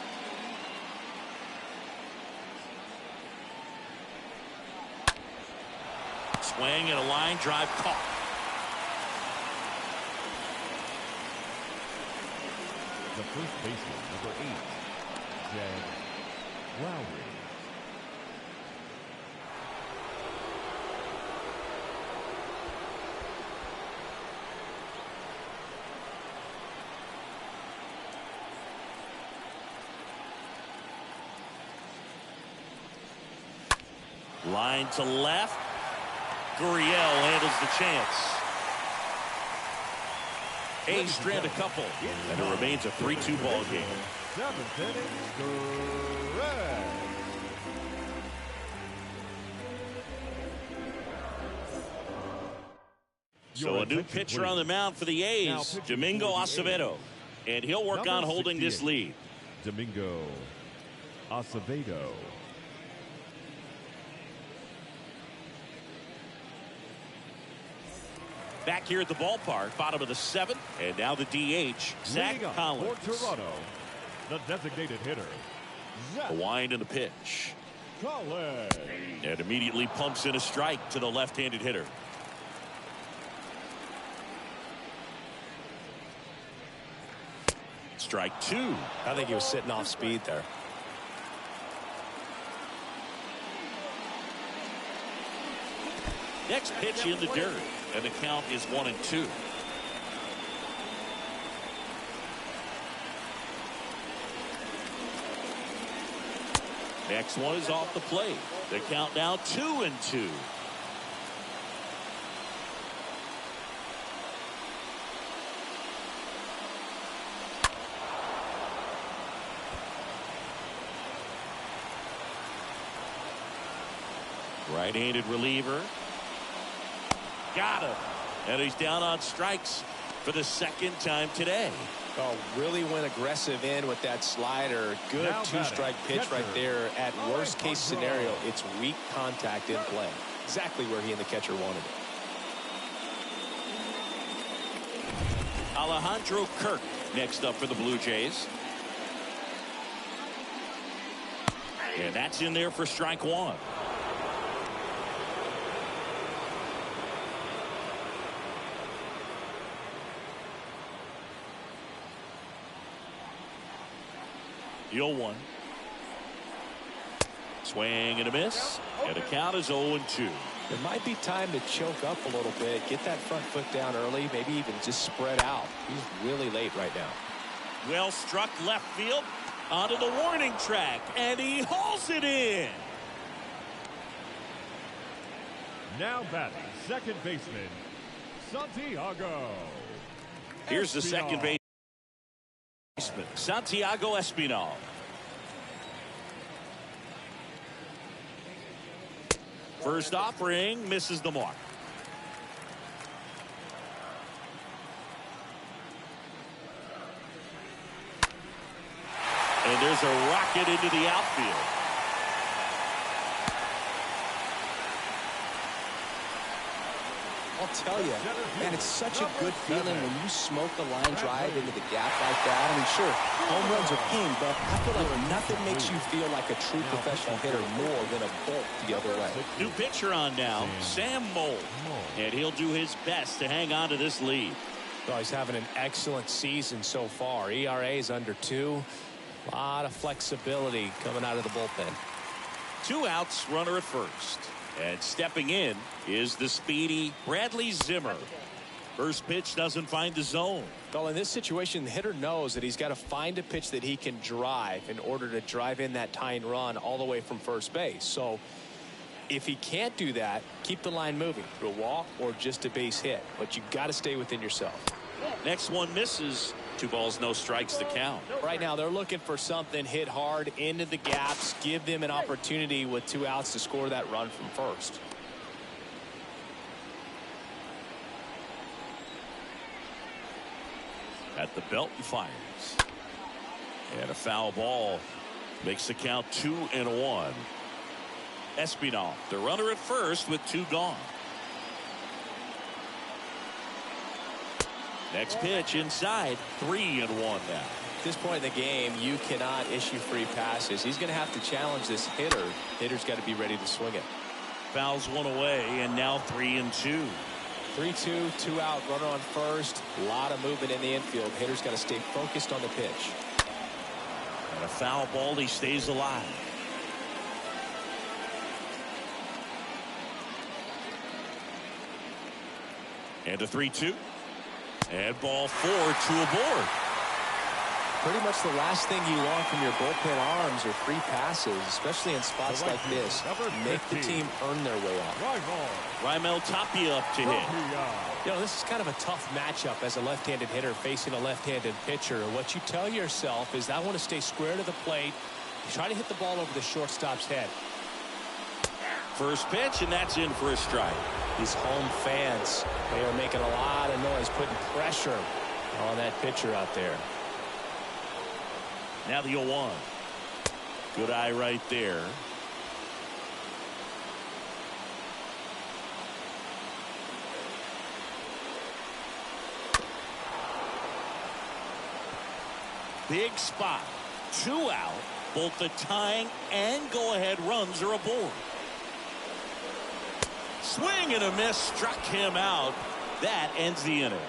Swing and a line drive caught. The first baseman, number 8, Jag Lowry. Line to left. Gurriel handles the chance. A's strand a couple, and it remains a 3-2 ball game. 7th inning, Reds. So a new pitcher on the mound for the A's, Domingo Acevedo, and he'll work on holding this lead. Domingo Acevedo. Back here at the ballpark, bottom of the 7th, and now the DH, Zach Collins. For Toronto, the designated hitter, A wind in the pitch, Collins. and immediately pumps in a strike to the left-handed hitter. Strike 2. I think he was sitting off speed there. Next pitch in the dirt, and the count is 1-2. Next one is off the plate. The count now 2-2. Right-handed reliever. Got him. And he's down on strikes for the second time today. Oh, really went aggressive in with that slider. Good two-strike pitch right there. At worst case scenario, it's weak contact in play. Exactly where he and the catcher wanted it. Alejandro Kirk next up for the Blue Jays. And that's in there for strike one. The 0-1. Swing and a miss. And the count is 0-2. It might be time to choke up a little bit. Get that front foot down early. Maybe even just spread out. He's really late right now. Well struck left field onto the warning track. And he hauls it in. Now batting, second baseman, Santiago. Here's the second baseman, Santiago Espinal. First offering misses the mark. And there's a rocket into the outfield. I'll tell you, man, it's such a good feeling when you smoke a line drive into the gap like that. I mean, sure, home runs are king, but I feel like nothing makes you feel like a true professional hitter more than a bolt the other way. New pitcher on now, Sam Moll. And he'll do his best to hang on to this lead. Well, he's having an excellent season so far. ERA is under 2. A lot of flexibility coming out of the bullpen. 2 outs, runner at first. And stepping in is the speedy Bradley Zimmer. First pitch doesn't find the zone. Well, in this situation, the hitter knows that he's got to find a pitch that he can drive in order to drive in that tying run all the way from first base. So if he can't do that, keep the line moving through a walk or just a base hit. But you've got to stay within yourself. Next one misses. 2 balls, no strikes to count. Right now, they're looking for something hit hard into the gaps. Give them an opportunity with 2 outs to score that run from first. At the belt and fires. And a foul ball makes the count 2-1. Espinal, the runner at first with 2 gone. Next pitch inside, 3-1 now. At this point in the game, you cannot issue free passes. He's going to have to challenge this hitter. Hitter's got to be ready to swing it. Fouls one away, and now 3-2. 3-2, 2 out, runner on first. A lot of movement in the infield. Hitter's got to stay focused on the pitch. And a foul ball, he stays alive. And a 3-2. And ball 4, 2 aboard. Pretty much the last thing you want from your bullpen arms are free passes, especially in spots like this. Make the team earn their way out. Raimel Tapia up to hit. You know, this is kind of a tough matchup as a left-handed hitter facing a left-handed pitcher. What you tell yourself is, I want to stay square to the plate, try to hit the ball over the shortstop's head. First pitch, and that's in for a strike. These home fans, they are making a lot of noise, putting pressure on that pitcher out there. Now the 0-1. Good eye right there. Big spot. 2 out. Both the tying and go-ahead runs are aboard. Swing and a miss, struck him out. That ends the inning.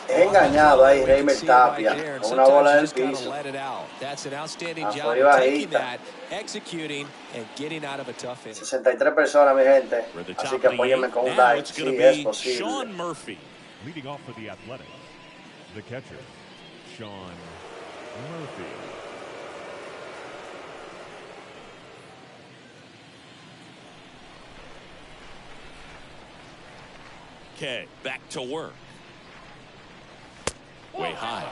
Engañado ahí Reimer Tapia con una bola del piso. That's an outstanding job Afuera of taking bajita. that, executing, and getting out of a tough inning. 63 personas, mi gente. Así que apóyenme con un like, si es posible. Sean Murphy. Leading off for the Athletics, the catcher, Sean Murphy. Okay, back to work. Way high.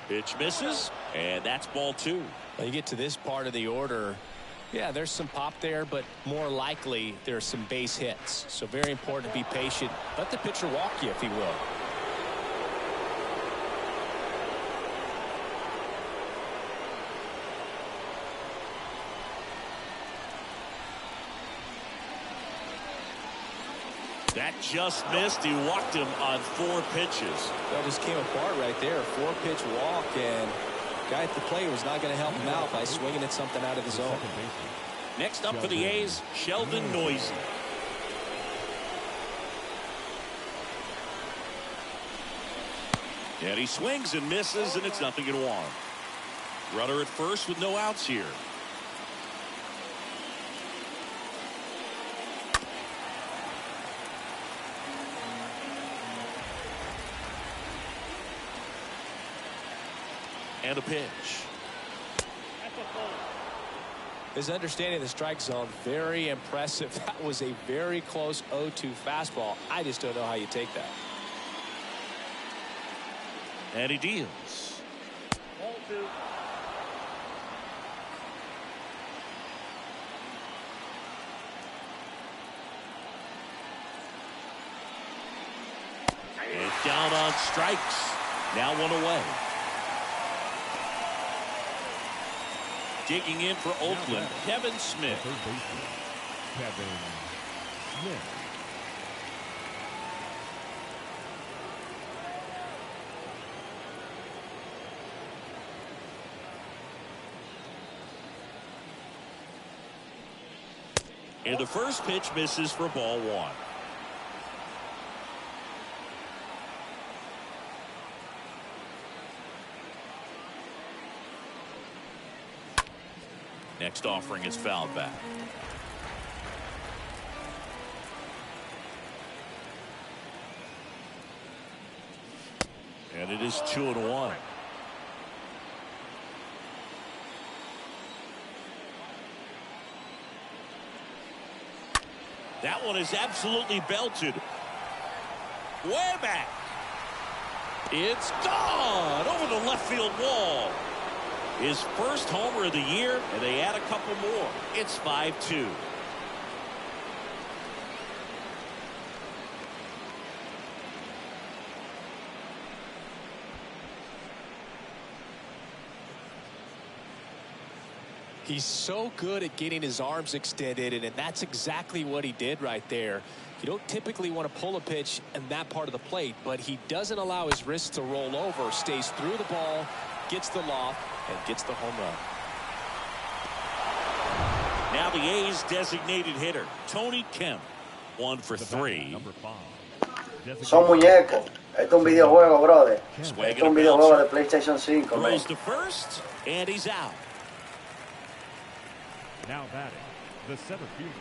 Pitch misses, and that's ball 2. Well, you get to this part of the order. Yeah, there's some pop there, but more likely there's some base hits. So very important to be patient. Let the pitcher walk you, if he will. That just missed. He walked him on 4 pitches. That just came apart right there. 4-pitch walk, and guy at the plate was not going to help him out by swinging at something out of the zone. Next up for the A's, Sheldon Neuse. And he swings and misses, and it's 0-1. Runner at first with no outs here. And a pitch. His understanding of the strike zone, very impressive. That was a very close 0-2 fastball. I just don't know how you take that. And he deals. Ball 2. And down on strikes. Now 1 away. Digging in for Oakland, Kevin Smith. Kevin Smith. And the first pitch misses for ball 1. Next offering is fouled back. And it is 2-1. That one is absolutely belted. Way back. It's gone over the left field wall. His first homer of the year, and they add a couple more. It's 5-2. He's so good at getting his arms extended, and that's exactly what he did right there. You don't typically want to pull a pitch in that part of the plate, but he doesn't allow his wrists to roll over, stays through the ball, gets the loft, and gets the home run. Now the A's designated hitter, Tony Kemp, 1 for 3. Son muñecos. Esto es un videojuego, brother. Esto es un videojuego de PlayStation 5, man. Throws to first, and he's out. Now batting, the center fielder,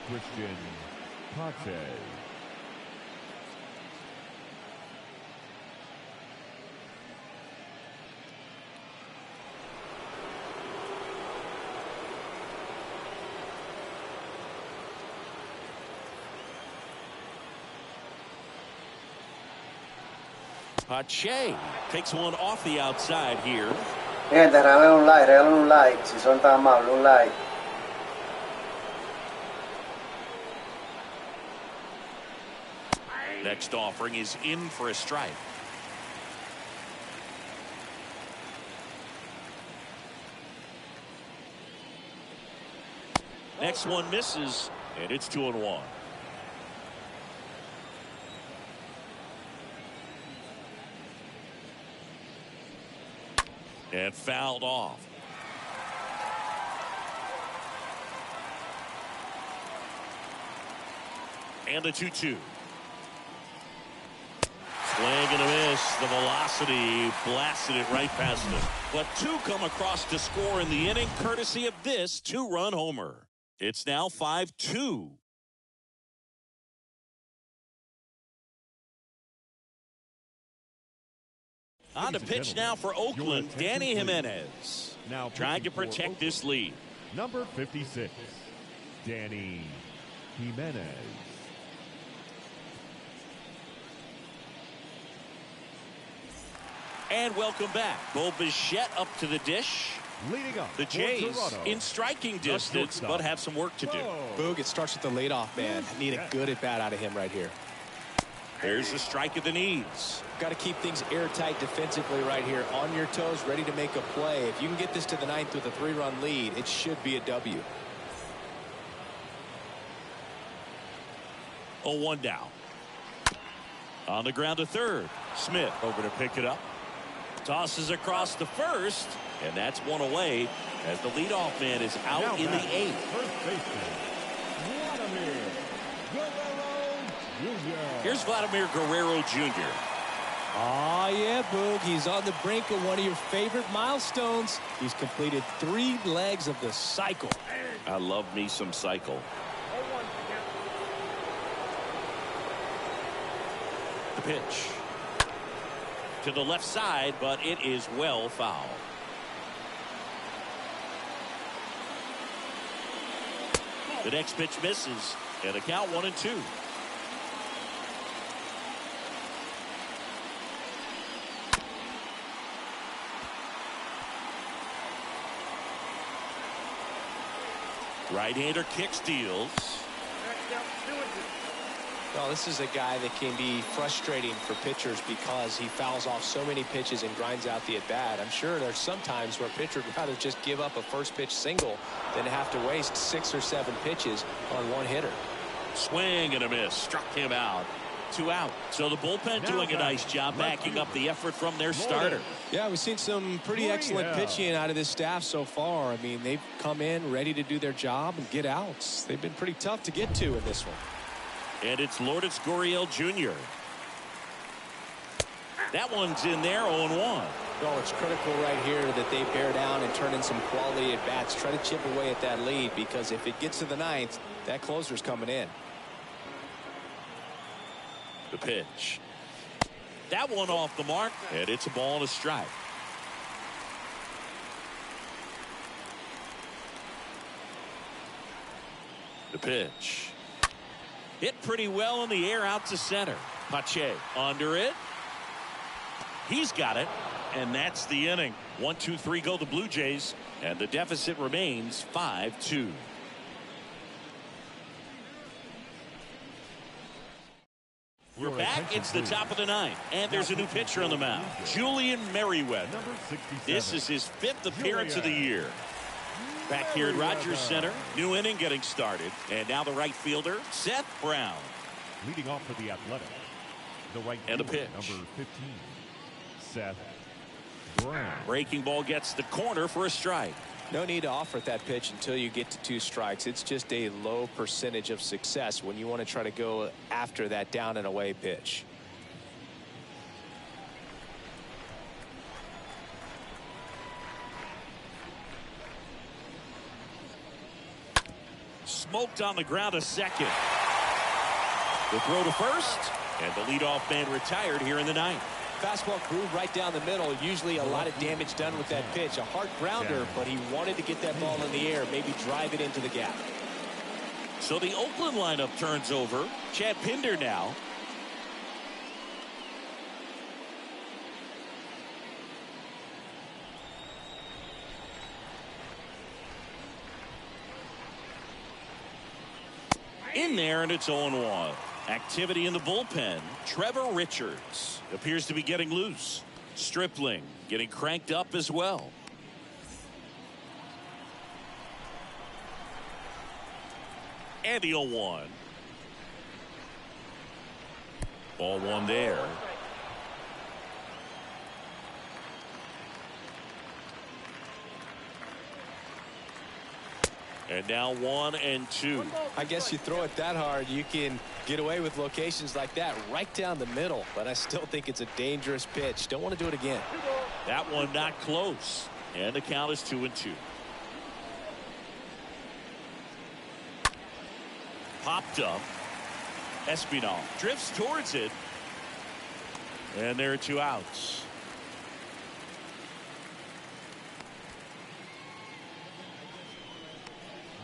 Christian Pache. Pache takes one off the outside here. Gente, regalen un like, si son tan amables, un like. Next offering is in for a strike. Next one misses, and it's 2-1. And fouled off. And a 2-2. Swing and a miss. The velocity blasted it right past him. But 2 come across to score in the inning, courtesy of this 2-run homer. It's now 5-2. On to pitch now for Oakland, Danny Jimenez. Now trying to pitching for protect this lead. Number 56, Danny Jimenez. And welcome back. Bo Bichette up to the dish. Leading up, The Jays Toronto, in striking distance, but have some work to do. Boog, it starts with the leadoff man. Need a good at bat out of him right here. There's the strike at the knees. Got to keep things airtight defensively right here. On your toes, ready to make a play. If you can get this to the ninth with a 3-run lead, it should be a W. 0-1 down. On the ground to third. Smith over to pick it up. Tosses across the first, and that's one away as the leadoff man is out now in the eighth. First baseman, Vladimir Guerrero Jr. Here's Vladimir Guerrero Jr. Oh, yeah, Boog. He's on the brink of one of your favorite milestones. He's completed 3 legs of the cycle. I love me some cycle. 0-1 count. The pitch. To the left side, but it is well fouled. The next pitch misses, and a count 1-2. Right-hander kick steals. Next out, 2-2. Well, this is a guy that can be frustrating for pitchers because he fouls off so many pitches and grinds out the at-bat. I'm sure there's some times where a pitcher would rather just give up a first pitch single than have to waste 6 or 7 pitches on one hitter. Swing and a miss. Struck him out. 2 out. So the bullpen doing a nice job backing up the effort from their starter. Yeah, we've seen some pretty excellent pitching out of this staff so far. I mean, they've come in ready to do their job and get outs. They've been pretty tough to get to in this one. And it's Lourdes Gurriel Jr. That one's in there, 0-1. Well, it's critical right here that they bear down and turn in some quality at bats. Try to chip away at that lead, because if it gets to the ninth, that closer's coming in. The pitch. That one off the mark, and it's a ball and a strike. The pitch. Hit pretty well in the air out to center. Pache under it. He's got it, and that's the inning. 1-2-3 go the Blue Jays, and the deficit remains 5-2. We're back. It's the top of the ninth, and there's a new pitcher on the mound, Julian Merriweather. Number 67. This is his 5th appearance of the year. Back here at Rogers Center, new inning getting started, and now the right fielder, Seth Brown. Leading off for the Athletics, the right And the fielder, pitch. number 15, Seth Brown. Breaking ball gets the corner for a strike. No need to offer that pitch until you get to 2 strikes. It's just a low percentage of success when you want to try to go after that down and away pitch. Smoked on the ground to second. The throw to first, and the leadoff man retired here in the ninth. Fastball groove right down the middle. Usually a lot of damage done with that pitch. A hard grounder, but he wanted to get that ball in the air, maybe drive it into the gap. So the Oakland lineup turns over. Chad Pinder now. In there, and it's 0-1. Activity in the bullpen. Trevor Richards appears to be getting loose. Stripling getting cranked up as well. And the 0-1. Ball 1 there. And now 1 and 2. I guess you throw it that hard, you can get away with locations like that right down the middle. But I still think it's a dangerous pitch. Don't want to do it again. That one not close. And the count is 2-2. Popped up. Espinal drifts towards it. And there are 2 outs.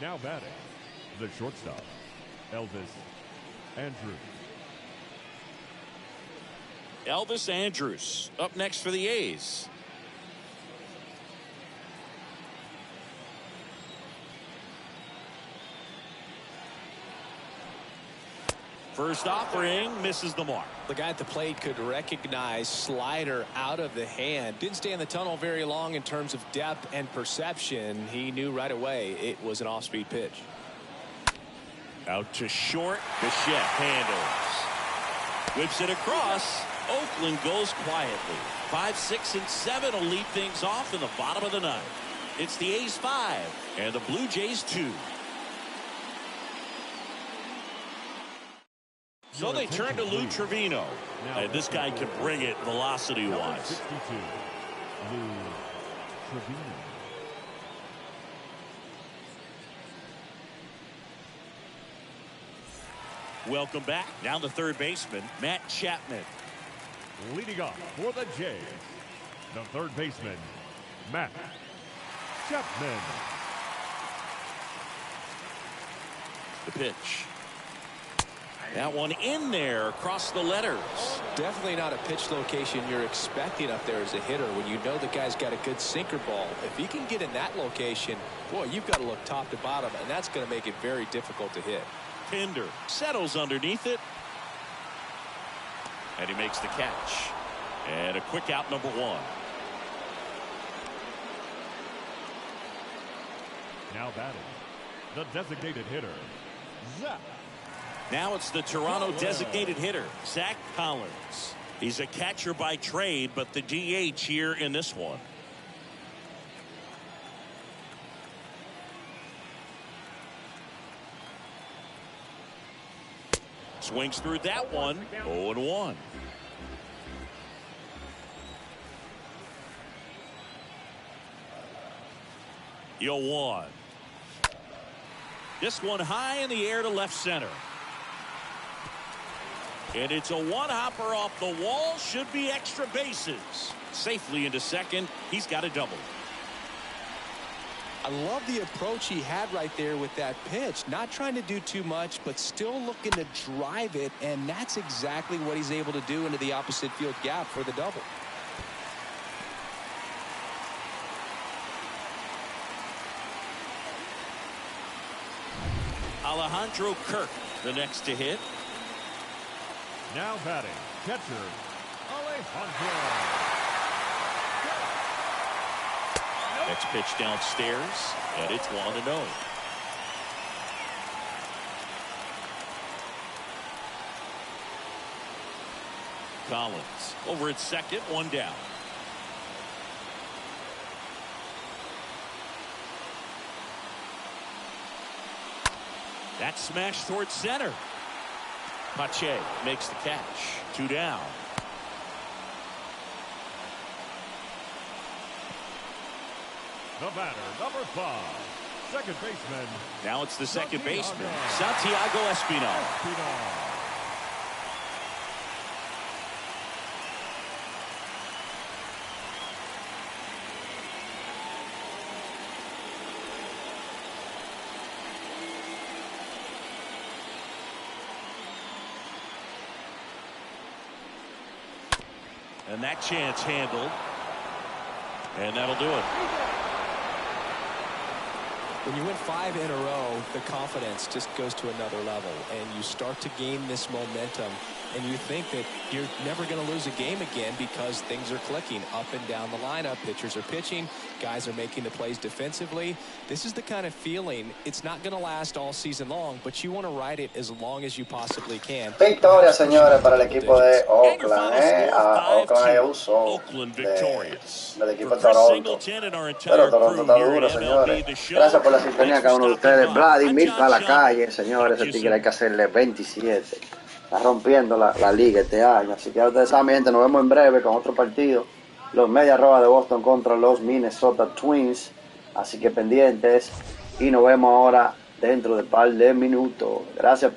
Now batting, the shortstop, Elvis Andrews. Elvis Andrews up next for the A's. First offering misses the mark. The guy at the plate could recognize slider out of the hand. Didn't stay in the tunnel very long in terms of depth and perception. He knew right away it was an off-speed pitch. Out to short. Bichette handles. Whips it across. Oakland goes quietly. 5, 6, and 7 will lead things off in the bottom of the ninth. It's the A's 5 and the Blue Jays 2. So they turn to Lou Trevino. And this guy can bring it velocity-wise. 62, Lou Trevino. Welcome back. Now the third baseman, Matt Chapman. Leading off for the Jays, the third baseman, Matt Chapman. The pitch. That one in there across the letters. Definitely not a pitch location you're expecting up there as a hitter when you know the guy's got a good sinker ball. If he can get in that location, boy, you've got to look top to bottom, and that's going to make it very difficult to hit. Pinder settles underneath it. And he makes the catch. And a quick out, number 1. Now batting, the designated hitter, Zach. Now it's the Toronto designated hitter, Zach Collins. He's a catcher by trade, but the DH here in this one. Swings through that one. 0-1. Yo, 1. This one high in the air to left center. And it's a one-hopper off the wall. Should be extra bases. Safely into second. He's got a double. I love the approach he had right there with that pitch. Not trying to do too much, but still looking to drive it. And that's exactly what he's able to do into the opposite field gap for the double. Alejandro Kirk, the next to hit. Now batting, catcher, Alejandro. Next pitch downstairs, and it's 1-0. Collins over at second, 1 down. That smash towards center. Pache makes the catch. 2 down. The batter, number 5, second baseman. Now it's the second baseman, Santiago Espinal. And that chance handled. And that'll do it. When you win 5 in a row, the confidence just goes to another level, and you start to gain this momentum, and you think that you're never going to lose a game again because things are clicking up and down the lineup. Pitchers are pitching, guys are making the plays defensively. This is the kind of feeling, it's not going to last all season long, but you want to ride it as long as you possibly can. Victoria, señores, para el equipo de Oakland. Oakland usó del equipo de Toronto. Pero Toronto está duro, señores. Gracias por la sintonía cada uno de ustedes. Vladimir para la calle, señores. Ese Tigre hay que hacerle 27. Está rompiendo la liga este año. Así que ya ustedes saben, mi gente, nos vemos en breve con otro partido. Los Medias Rojas de Boston contra los Minnesota Twins. Así que pendientes. Y nos vemos ahora dentro de un par de minutos. Gracias por